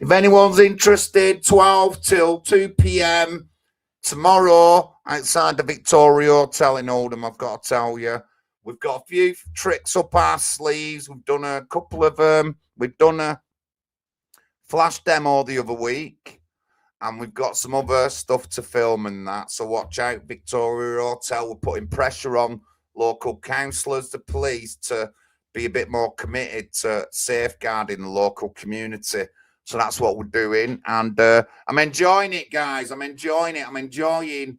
If anyone's interested, 12 till 2 p.m. tomorrow outside the Victoria Hotel in Oldham, I've got to tell you, We've got a few tricks up our sleeves. We've done a couple of we've done a flash demo the other week, and we've got some other stuff to film and that. So watch out, Victoria Hotel. We're putting pressure on local councillors, the police, to be a bit more committed to safeguarding the local community. So that's what we're doing, and I'm enjoying it, guys. I'm enjoying it. I'm enjoying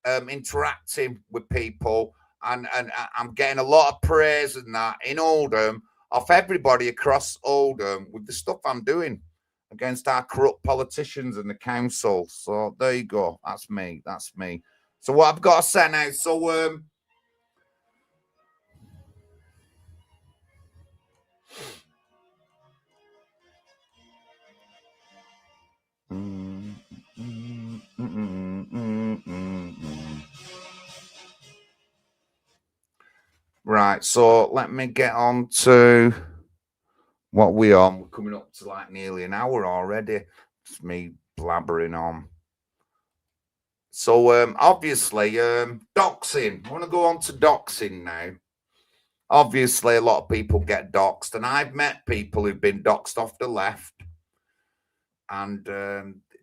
interacting with people, and I'm getting a lot of praise and that in Oldham off everybody across Oldham with the stuff I'm doing against our corrupt politicians and the council. So there you go. That's me. That's me. So what I've got to say now. So right, so let me get on to what we're on. We're coming up to like nearly an hour already. It's me blabbering on. So obviously, doxing. I want to go on to doxing now. Obviously, a lot of people get doxed, and I've met people who've been doxed off the left, and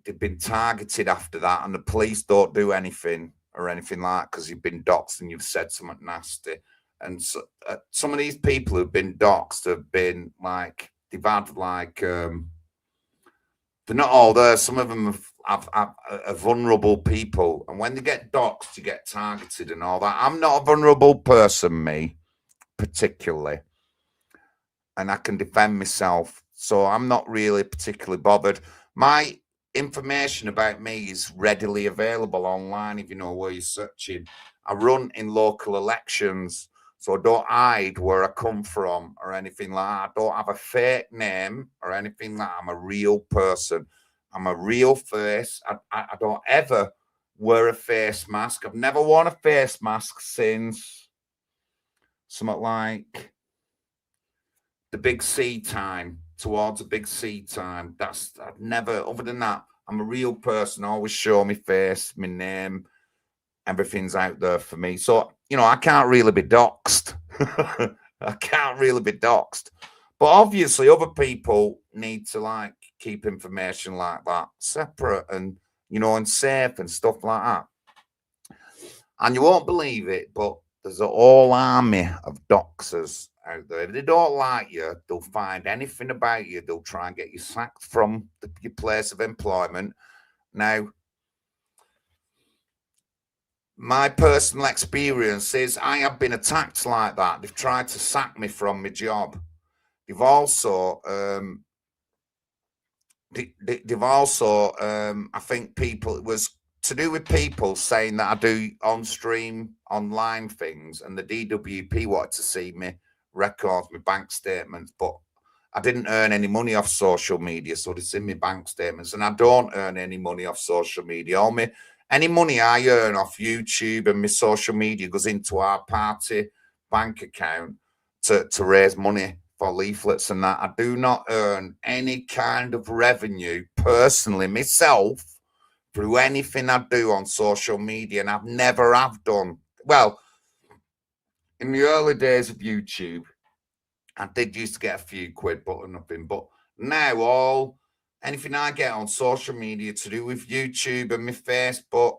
they've been targeted after that, and the police don't do anything or anything like that because you've been doxed and you've said something nasty. And so, some of these people who've been doxed have been like, they've had like, they're not all there. Some of them are vulnerable people. And when they get doxed, you get targeted and all that. I'm not a vulnerable person, me, particularly. And I can defend myself. So I'm not really particularly bothered. My information about me is readily available online if you know where you're searching. I run in local elections. So I don't hide where I come from or anything like that. I don't have a fake name or anything like that. I'm a real person. I'm a real face. I don't ever wear a face mask. I've never worn a face mask since something like the Big C time, towards the Big C time. I've never, other than that, I'm a real person. I always show my face, my name. Everything's out there for me. So, you know, I can't really be doxed. I can't really be doxed. But obviously, other people need to, like, keep information like that separate and, you know, and safe and stuff like that. And you won't believe it, but there's a whole army of doxers out there. If they don't like you, they'll find anything about you. They'll try and get you sacked from your place of employment. Now, my personal experience is I have been attacked like that. They've tried to sack me from my job. They've also, I think people, it was to do with people saying that I do on-stream online things, and the DWP wanted to see me records, my bank statements, but I didn't earn any money off social media, so they see my bank statements, and I don't earn any money off social media. Any money I earn off YouTube and my social media goes into our party bank account to raise money for leaflets and that. I do not earn any kind of revenue personally myself through anything I do on social media, and I've never have done. Well, in the early days of YouTube, I did used to get a few quid, but nothing. But now anything I get on social media to do with YouTube and my Facebook,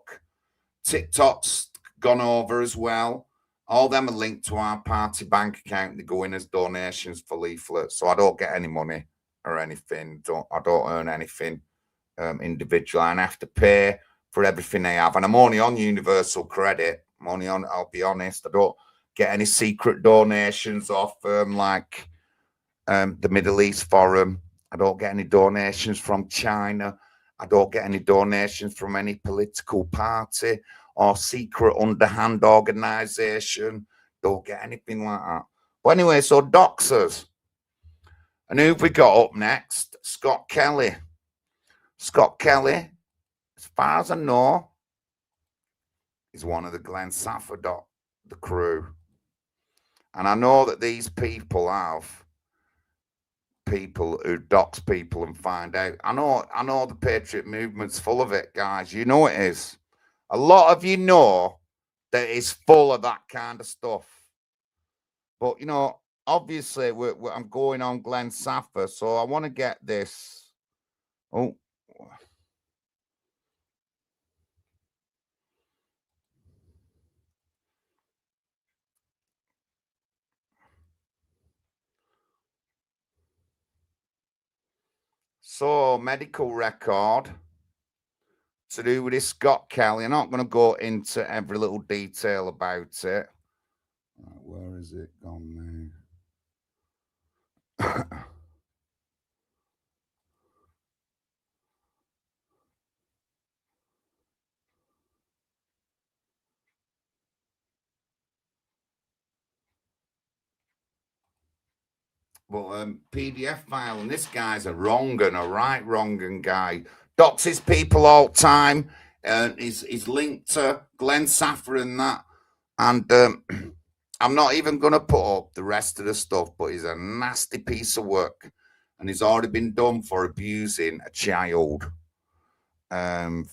TikTok's gone over as well. All them are linked to our party bank account. They go in as donations for leaflets. So I don't get any money or anything. I don't earn anything individually. And I have to pay for everything I have. And I'm only on Universal Credit. I'll be honest, I don't get any secret donations off the Middle East Forum. I don't get any donations from China. I don't get any donations from any political party or secret underhand organization. Don't get anything like that. But anyway, so doxers. And who've we got up next? Scott Kelly. Scott Kelly, as far as I know, is one of the Glen Saffer the crew. And I know that these people have people who dox people and find out. I know the Patriot movement's full of it, guys. You know it is. A lot of you know that is full of that kind of stuff. But, you know, obviously, I'm going on Glen Saffer, so I want to get this. Oh. So, medical record to do with this Scot Kelly. I'm not going to go into every little detail about it. Where is it gone now? But PDF file, and this guy's a wrong and a wrong guy. Doxes people all the time. He's linked to Glen Saffer and that. And I'm not even going to put up the rest of the stuff, but he's a nasty piece of work. And he's already been done for abusing a child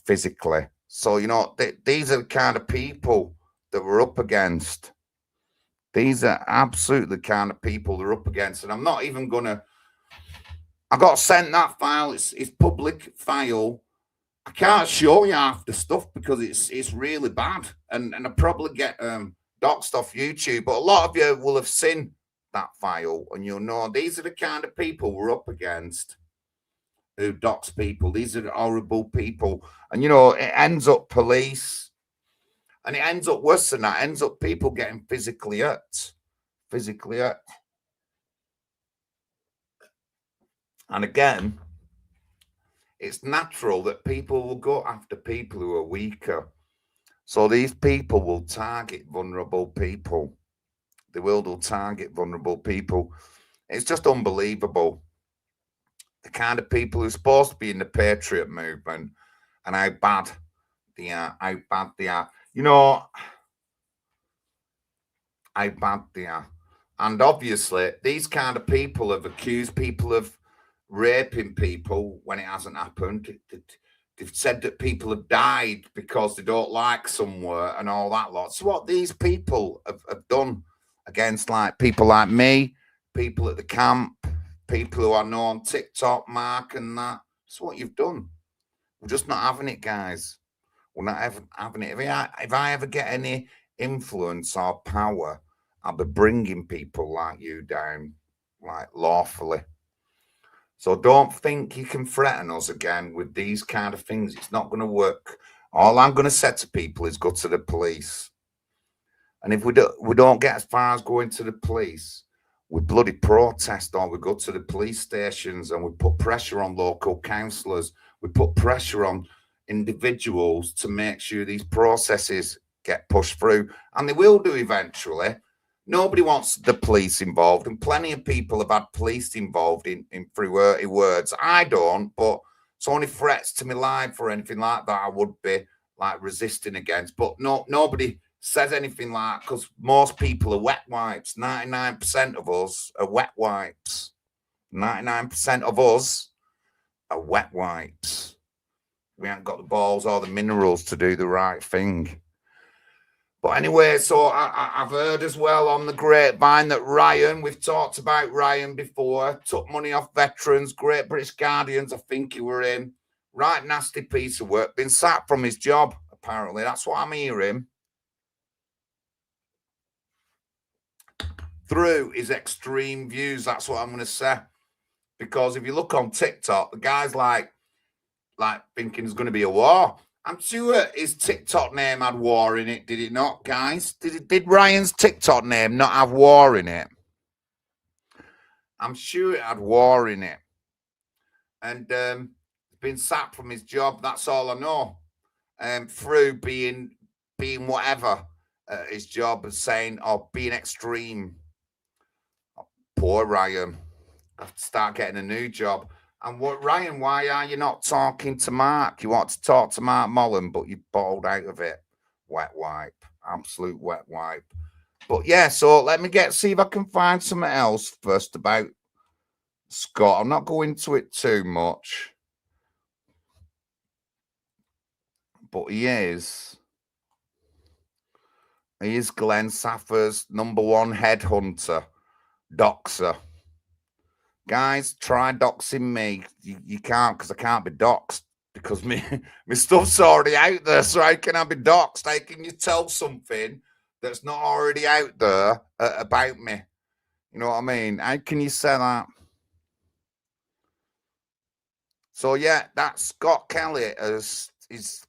physically. So, you know, these are the kind of people that we're up against. These are absolutely the kind of people they're up against. And I'm not even going to... I got sent that file. It's public file. I can't show you half the stuff because it's really bad. And I probably get doxed off YouTube. But a lot of you will have seen that file. And you'll know these are the kind of people we're up against who dox people. These are the horrible people. And, you know, it ends up police. And it ends up worse than that. It ends up people getting physically hurt. Physically hurt. And again, it's natural that people will go after people who are weaker. So these people will target vulnerable people. They'll target vulnerable people. It's just unbelievable. The kind of people who are supposed to be in the Patriot movement and how bad they are. How bad they are. You know, how bad they are. And obviously, these kind of people have accused people of raping people when it hasn't happened. They've said that people have died because they don't like somewhere and all that lot. So what these people have done against like people like me, people at the camp, people who I know on TikTok, Mark and that, that's what you've done. We're just not having it, guys. We're not having it. If I ever get any influence or power, I'll be bringing people like you down, like lawfully. So don't think you can threaten us again with these kind of things. It's not going to work. All I'm going to say to people is go to the police. And if we don't get as far as going to the police, we bloody protest or we go to the police stations and we put pressure on local councillors. We put pressure on individuals to make sure these processes get pushed through. And they will do eventually. Nobody wants the police involved, and plenty of people have had police involved in through dirty words. I don't, but it's only threats to my life or anything like that I would be like resisting against. But nobody says anything like, because most people are wet wipes. 99% of us are wet wipes. 99% of us are wet wipes. We haven't got the balls or the minerals to do the right thing. But anyway, so I've heard as well on the grapevine that Ryan, we've talked about Ryan before, took money off veterans, Great British Guardians, I think he were in. Right nasty piece of work, been sacked from his job, apparently. That's what I'm hearing. Through his extreme views, that's what I'm going to say. Because if you look on TikTok, the guy's like thinking there's going to be a war. I'm sure his TikTok name had war in it, did it not, guys? Did Ryan's TikTok name not have war in it? I'm sure it had war in it. And been sacked from his job, that's all I know. Through being whatever his job is saying, or being extreme. Oh, poor Ryan. I have to start getting a new job. And what, Ryan, why are you not talking to Mark? You want to talk to Mark Mullen, but you bowled out of it. Wet wipe. Absolute wet wipe. But yeah, so let me see if I can find something else first about Scot. I'm not going into it too much. But he is He is Glen Saffer's #1 headhunter, doxer. Guys, try doxing me. You can't, because I can't be doxed, because my stuff's already out there. So how can I be doxed? How can you tell something that's not already out there about me? You know what I mean? How can you say that? So yeah, that Scott Kelly is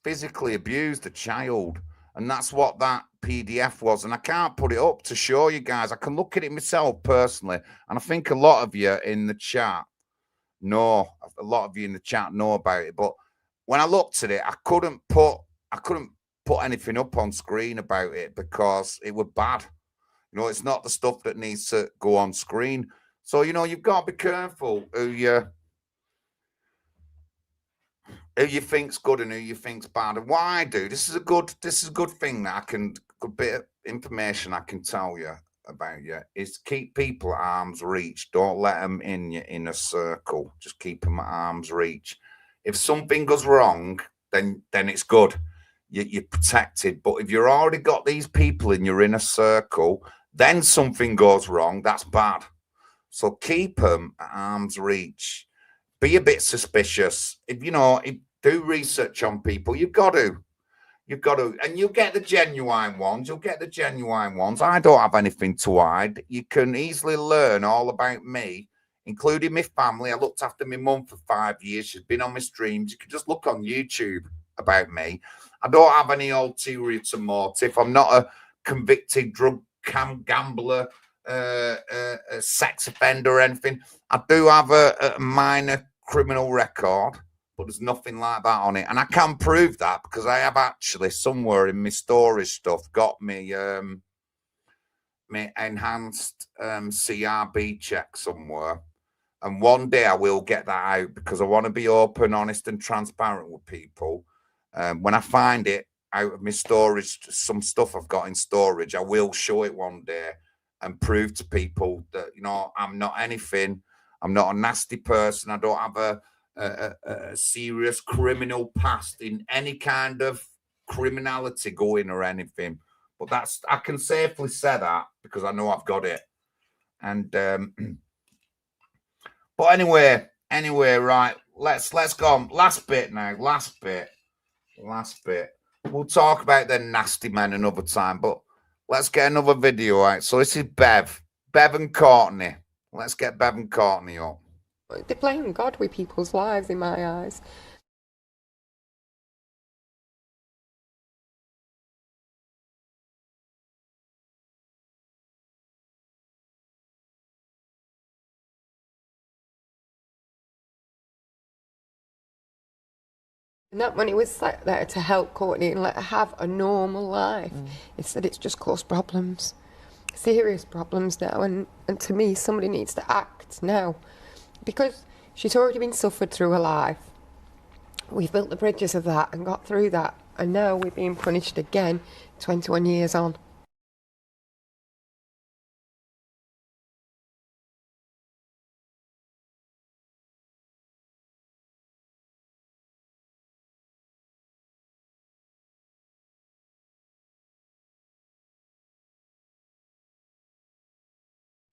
physically abused a child, and that's what that PDF was. And I can't put it up to show you guys. I can look at it myself personally, and I think a lot of you in the chat know. A lot of you in the chat know about it. But when I looked at it, I couldn't put anything up on screen about it because it was bad. You know, it's not the stuff that needs to go on screen. So you know, you've got to be careful who you think's good and who you think's bad. And what I do, this is a good thing that good bit of information I can tell you about you, is keep people at arm's reach. Don't let them in your inner circle. Just keep them at arm's reach. If something goes wrong, then it's good. You're protected. But if you've already got these people in your inner circle, then something goes wrong, that's bad. So keep them at arm's reach. Be a bit suspicious. If do research on people. You've got to, and you'll get the genuine ones. I don't have anything to hide. You can easily learn all about me, including my family. I looked after my mum for 5 years. She's been on my streams. You can just look on YouTube about me. I don't have any ulterior motive. I'm not a convicted drug gambler, a sex offender or anything. I do have a minor criminal record, but there's nothing like that on it. And I can prove that because I have actually somewhere in my storage stuff got me my enhanced CRB check somewhere. And one day I will get that out because I want to be open, honest and transparent with people. When I find it out of my storage, some stuff I've got in storage, I will show it one day and prove to people that, I'm not anything. I'm not a nasty person. I don't have a serious criminal past in any kind of criminality going or anything. But I can safely say that because I know I've got it. And but anyway, right. Let's go on. Last bit now. Last bit. We'll talk about the nasty men another time, but let's get another video out. So this is Bev and Courtney. Let's get Bev and Courtney up. They're playing God with people's lives in my eyes. And that money was like there to help Courtney and let her have a normal life. Instead, it's just caused problems, serious problems now. And to me, somebody needs to act now because she's already been suffered through her life. We've built the bridges of that and got through that. And now we're being punished again, 21 years on.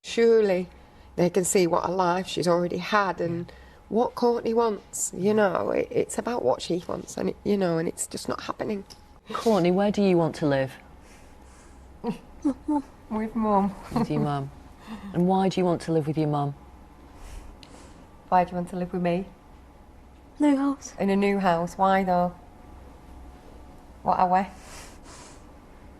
Surely they can see what a life she's already had and what Courtney wants. It's about what she wants, and and it's just not happening. Courtney, where do you want to live? With Mum. With your mum. And why do you want to live with your mum? Why do you want to live with me? New house. In a new house. Why though? What are we?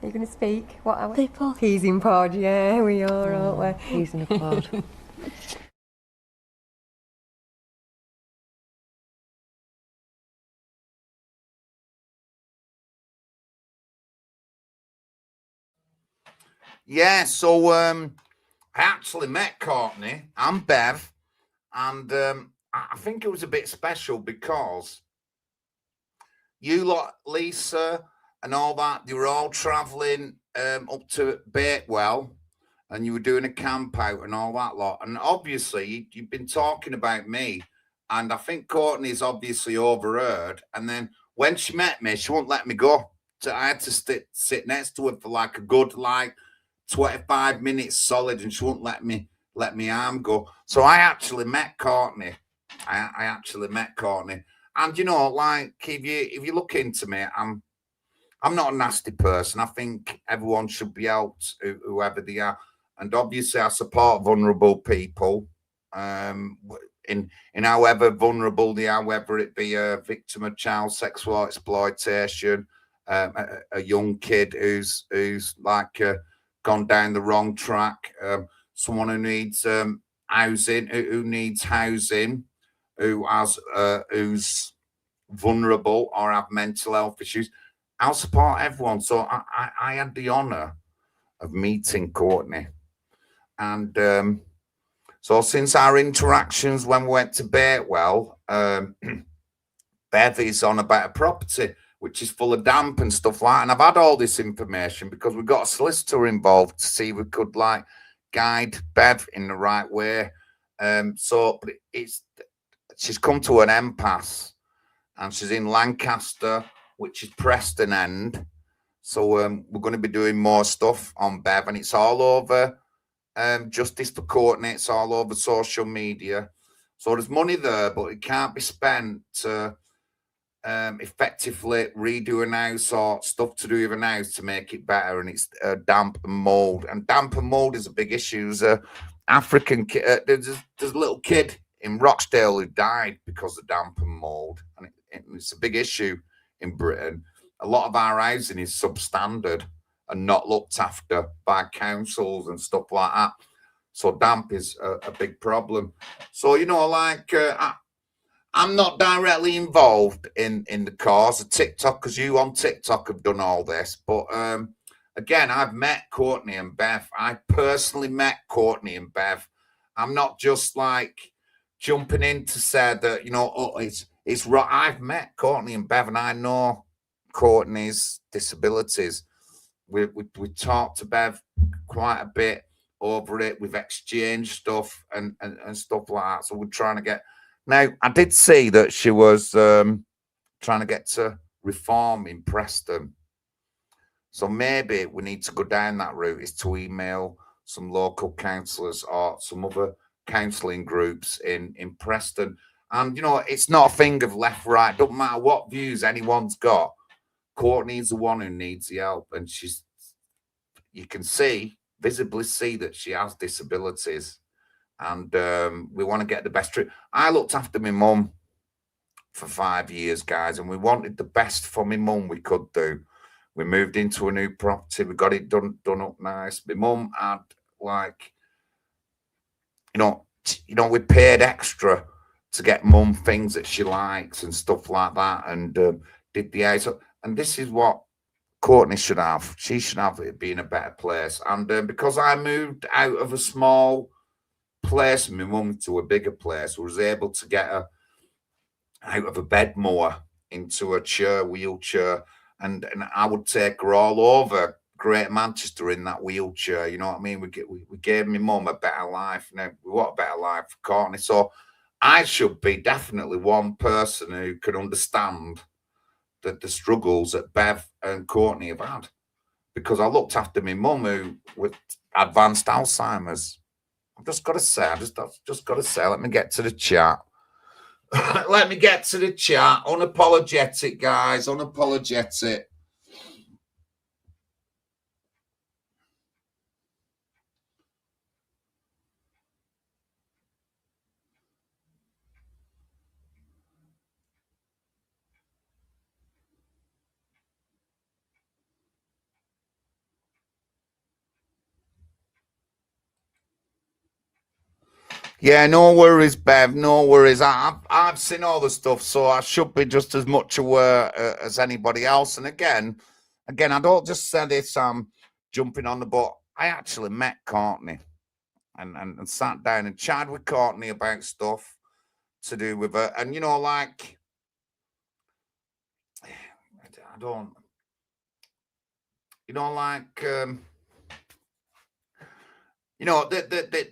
Are you going to speak? What are we? People. Peas in pod, yeah, we are, aren't we? Peas in a pod. Yeah, so I actually met Courtney and Bev, and I think it was a bit special because you lot, Lisa and all that, you were all travelling up to Bakewell and you were doing a camp out and all that lot. And obviously you've been talking about me, and I think Courtney's obviously overheard. And then when she met me, she wouldn't let me go sit next to her for like a good 25 minutes solid, and she wouldn't let me arm go. So I actually met Courtney. I actually met Courtney, and if you look into me, I'm not a nasty person. I think everyone should be helped, whoever they are, and obviously I support vulnerable people. In however vulnerable they are, whether it be a victim of child sexual exploitation, a young kid who's gone down the wrong track, someone who needs housing, who's vulnerable or have mental health issues. I'll support everyone. So I had the honour of meeting Courtney, and so since our interactions when we went to Batewell, Bev is on about a property which is full of damp and stuff like that. And I've had all this information because we got a solicitor involved to see if we could guide Bev in the right way. So she's come to an impasse, and she's in Lancaster, which is Preston End. So we're going to be doing more stuff on Bev, and it's all over Justice for Courtney. It's all over social media. So there's money there, but it can't be spent to effectively redo an house or stuff to do with an house to make it better. And it's damp and mold. And damp and mold is a big issue. There's African kid, there's a little kid in Rochdale who died because of damp and mold. And it's a big issue in Britain. A lot of our housing is substandard and not looked after by councils and stuff like that. So damp is a big problem. So, I'm not directly involved in the cause of TikTok, because you on TikTok have done all this. But again, I've met Courtney and Bev. I personally met Courtney and Bev. I'm not just jumping in to say that, it's right. I've met Courtney and Bev, and I know Courtney's disabilities. We talked to Bev quite a bit over it. We've exchanged stuff and stuff like that. So we're trying to get. Now, I did see that she was trying to get to reform in Preston. So maybe we need to go down that route, is to email some local councillors or some other counselling groups in Preston. And, it's not a thing of left, right. Doesn't matter what views anyone's got. Courtney's the one who needs the help. And you can visibly see that she has disabilities. And we want to get the best treatment. I looked after my mum for 5 years, guys, and we wanted the best for my mum we could do. We moved into a new property. We got it done up nice. My mum had we paid extra to get mum things that she likes and stuff like that, and did the house. And this is what Courtney should have. She should have it be in a better place. And because I moved out of a small place, my mum, to a bigger place, was able to get her out of a bed more into a wheelchair, and I would take her all over Greater Manchester in that wheelchair. You know what I mean? We gave my mum a better life. Now we want a better life for Courtney. So I should be definitely one person who can understand the struggles that Bev and Courtney have had, because I looked after my mum who with advanced Alzheimer's. I've just got to say, let me get to the chat. Let me get to the chat. Unapologetic, guys. Unapologetic. Yeah, no worries, Bev. No worries. I've seen all the stuff, so I should be just as much aware as anybody else. And again, I don't just say this. I'm jumping on the boat. I actually met Courtney and sat down and chatted with Courtney about stuff to do with her. And I don't.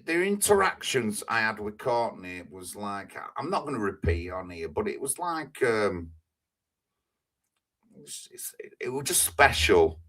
The interactions I had with Courtney was I'm not going to repeat on here, but it was it was just special.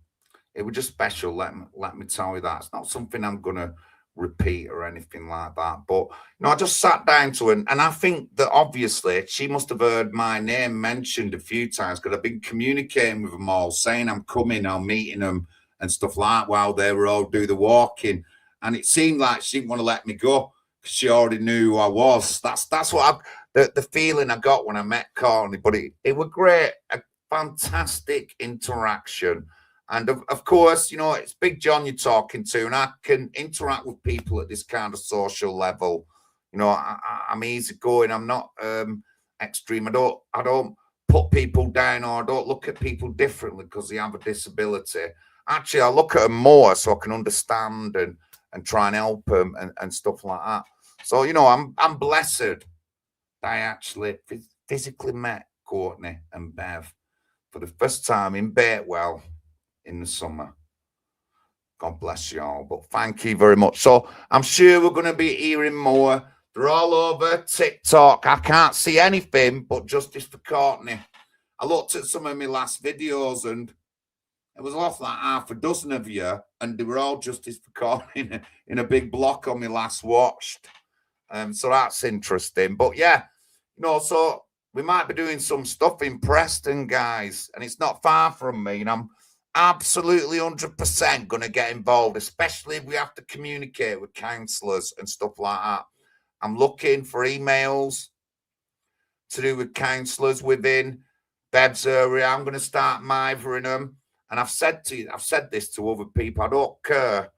It was just special. Let me tell you that. It's not something I'm gonna repeat or anything like that. But I just sat down to her, and I think that obviously she must have heard my name mentioned a few times because I've been communicating with them all, saying I'm coming, I'm meeting them and stuff like that while they were all do the walking. And it seemed like she didn't want to let me go because she already knew who I was. That's what the feeling I got when I met Courtney. But it was great, a fantastic interaction. And of course, it's Big John you're talking to, and I can interact with people at this kind of social level. I'm easygoing. I'm not extreme. I don't put people down, or I don't look at people differently because they have a disability. Actually, I look at them more so I can understand and try and help them and stuff like that. So I'm blessed that I actually physically met Courtney and Bev for the first time in Batewell in the summer. God bless you all. But thank you very much. So I'm sure we're going to be hearing more. They're all over TikTok. I can't see anything but justice for Courtney. I looked at some of my last videos and it was off like half a dozen of you, and they were all justice for Courtney in a big block on my last watched. So that's interesting. But yeah, so we might be doing some stuff in Preston, guys, and it's not far from me, and I'm absolutely 100% going to get involved, especially if we have to communicate with counsellors and stuff like that. I'm looking for emails to do with counsellors within Bev's area. I'm going to start mithering them. And I've said this to other people. I don't care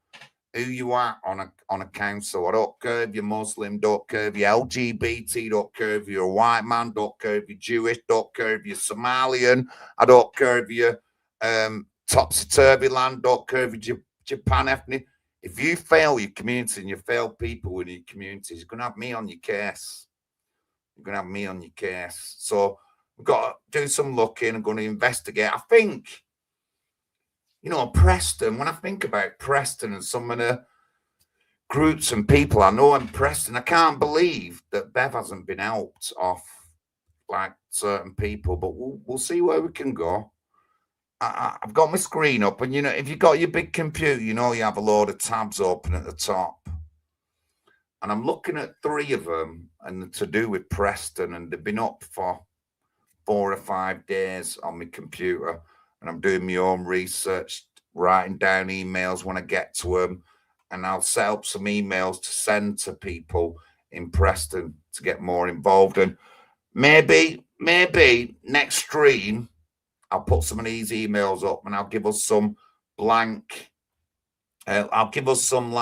who you are on a council. I don't care if you're Muslim, don't care if you're LGBT, don't care if you're a white man, don't care if you're Jewish, don't care if you're Somalian, I don't care if you're topsy-turvy land, don't care if you're Japan ethnic. If you fail your community and you fail people in your communities, you're going to have me on your case. You're going to have me on your case. So we've got to do some looking. I'm going to investigate. I think, Preston, when I think about Preston and some of the groups and people I know in Preston, I can't believe that Bev hasn't been helped off like certain people, but we'll see where we can go. I've got my screen up, and if you've got your big computer, you have a load of tabs open at the top. And I'm looking at 3 of them, and to do with Preston, and they've been up for 4 or 5 days on my computer, and I'm doing my own research, writing down emails when I get to them, and I'll set up some emails to send to people in Preston to get more involved. And maybe next stream, I'll put some of these emails up, and I'll give us some blank. I'll give us some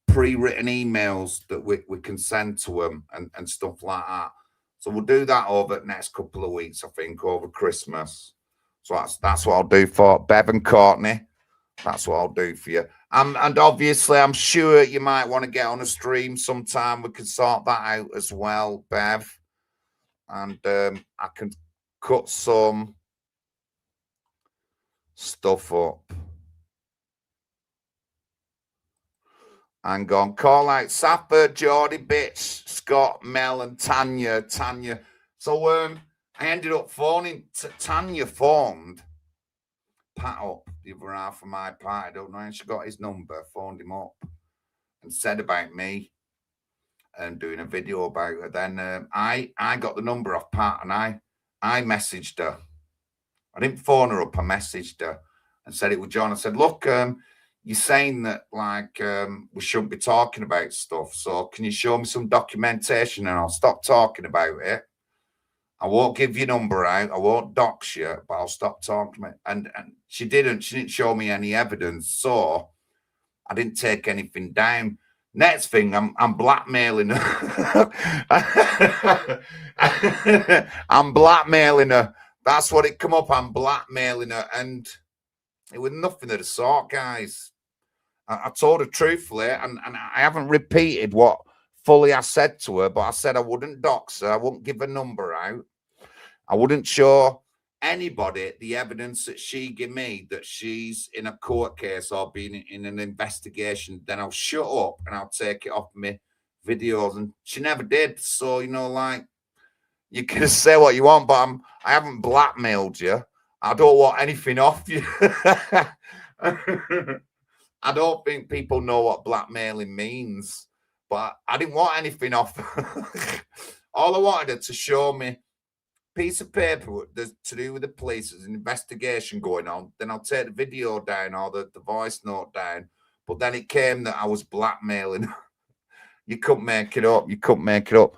pre-written emails that we can send to them and stuff like that. So we'll do that over the next couple of weeks, I think, over Christmas. So that's what I'll do for Bev and Courtney. That's what I'll do for you. And obviously, I'm sure you might want to get on a stream sometime. We can sort that out as well, Bev. And I can cut some stuff up. Hang on. Call out Saffer, Geordie, Bitch, Scott, Mel, and Tanya. So I ended up phoning. Tanya phoned Pat up, the other half of my party. I don't know how she got his number. Phoned him up and said about me and doing a video about her. Then I got the number off Pat, and I messaged her. I didn't phone her up. I messaged her and said it was John. I said, look, you're saying that we shouldn't be talking about stuff. So can you show me some documentation and I'll stop talking about it? I won't give your number out. I won't dox you, but I'll stop talking about it. And she didn't show me any evidence. So I didn't take anything down. Next thing, I'm blackmailing her. I'm blackmailing her. That's what it come up. I'm blackmailing her. And it was nothing of the sort, guys. I told her truthfully, and I haven't repeated what fully I said to her, but I said I wouldn't dox her. I wouldn't give her number out. I wouldn't show anybody the evidence that she give me that she's in a court case or being in an investigation. Then I'll shut up and I'll take it off my videos. And she never did. So, you can say what you want, but I haven't blackmailed you. I don't want anything off you. I don't think people know what blackmailing means, but I didn't want anything off. All I wanted her to show me piece of paper that's to do with the police. There's an investigation going on. Then I'll take the video down or the voice note down. But then it came that I was blackmailing. You couldn't make it up. You couldn't make it up.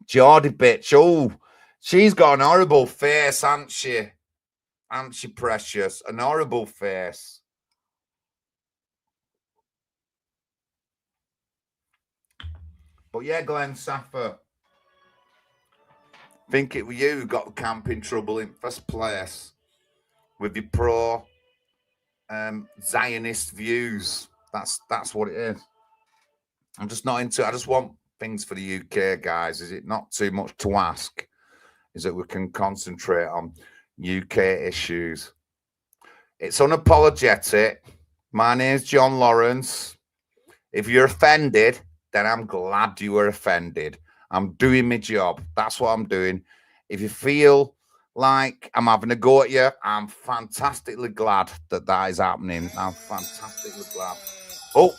Geordie bitch. Oh, she's got an horrible face, hasn't she? Ain't she precious? An horrible face. But yeah, Glen Saffer. Think it was you who got the camp in trouble in first place with your pro Zionist views. That's what it is. I'm just not into it. I just want things for the UK, guys. Is it not too much to ask? Is that we can concentrate on UK issues? It's unapologetic. My name's John Lawrence. If you're offended, then I'm glad you were offended. I'm doing my job. That's what I'm doing. If you feel like I'm having a go at you, I'm fantastically glad that that is happening. I'm fantastically glad. Oh.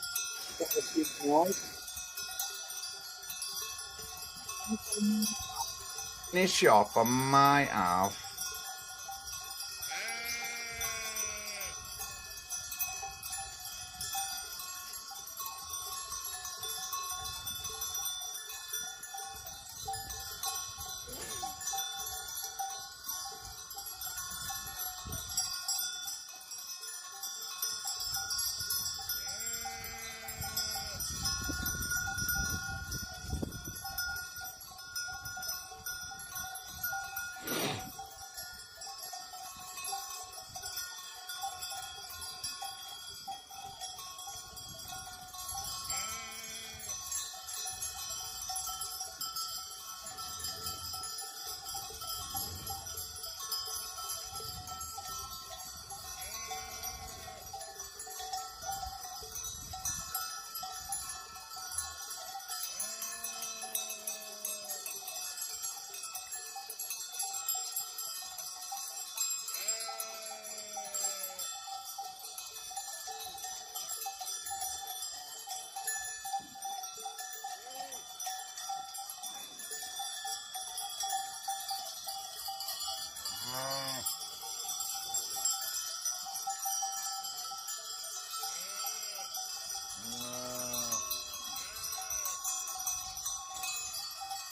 Finish off, I might have.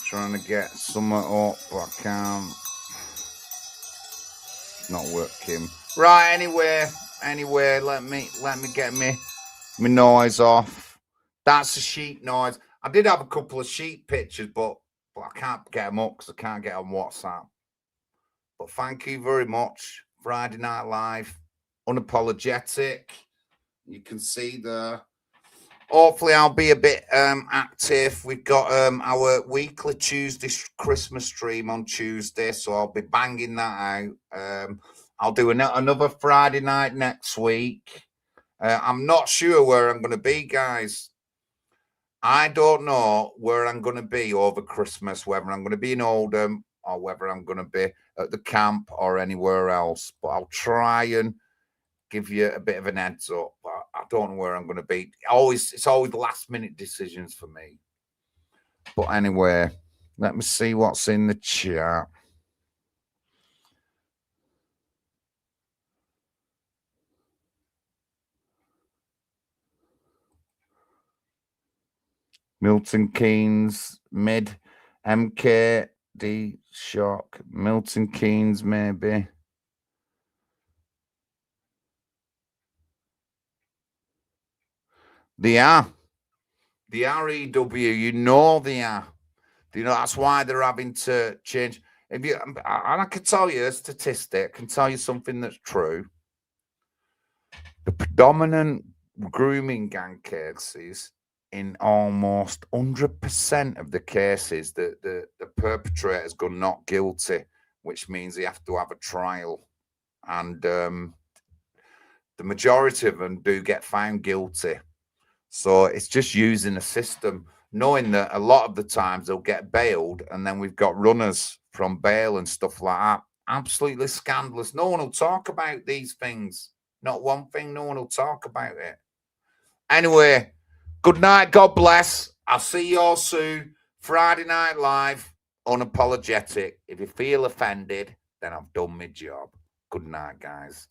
Trying to get something up, but I can't. Not working. Right, anyway, let me get my noise off. That's a sheep noise. I did have a couple of sheep pictures, but I can't get them up because I can't get on WhatsApp. But thank you very much. Friday Night Live, Unapologetic. You can see there. Hopefully, I'll be a bit active. We've got our weekly Tuesday Christmas stream on Tuesday, so I'll be banging that out. I'll do another Friday night next week. I'm not sure where I'm going to be, guys. I don't know where I'm going to be over Christmas, whether I'm going to be in Oldham or whether I'm going to be at the camp or anywhere else. But I'll try and give you a bit of an heads up. But I don't know where I'm going to be. It's always last minute decisions for me. But anyway, let me see what's in the chat. Milton Keynes, mid, MKD, shock. Milton Keynes, maybe. They are. The REW, you know they are. You know, that's why they're having to change. And I can tell you a statistic, I can tell you something that's true. The predominant grooming gang cases, in almost 100% of the cases, the perpetrator's gone not guilty, which means they have to have a trial. And the majority of them do get found guilty. So it's just using a system, knowing that a lot of the times they'll get bailed, and then we've got runners from bail and stuff like that. Absolutely scandalous. No one will talk about these things. Not one thing. No one will talk about it. Anyway, good night. God bless. I'll see you all soon. Friday Night Live, Unapologetic. If you feel offended, then I've done my job. Good night, guys.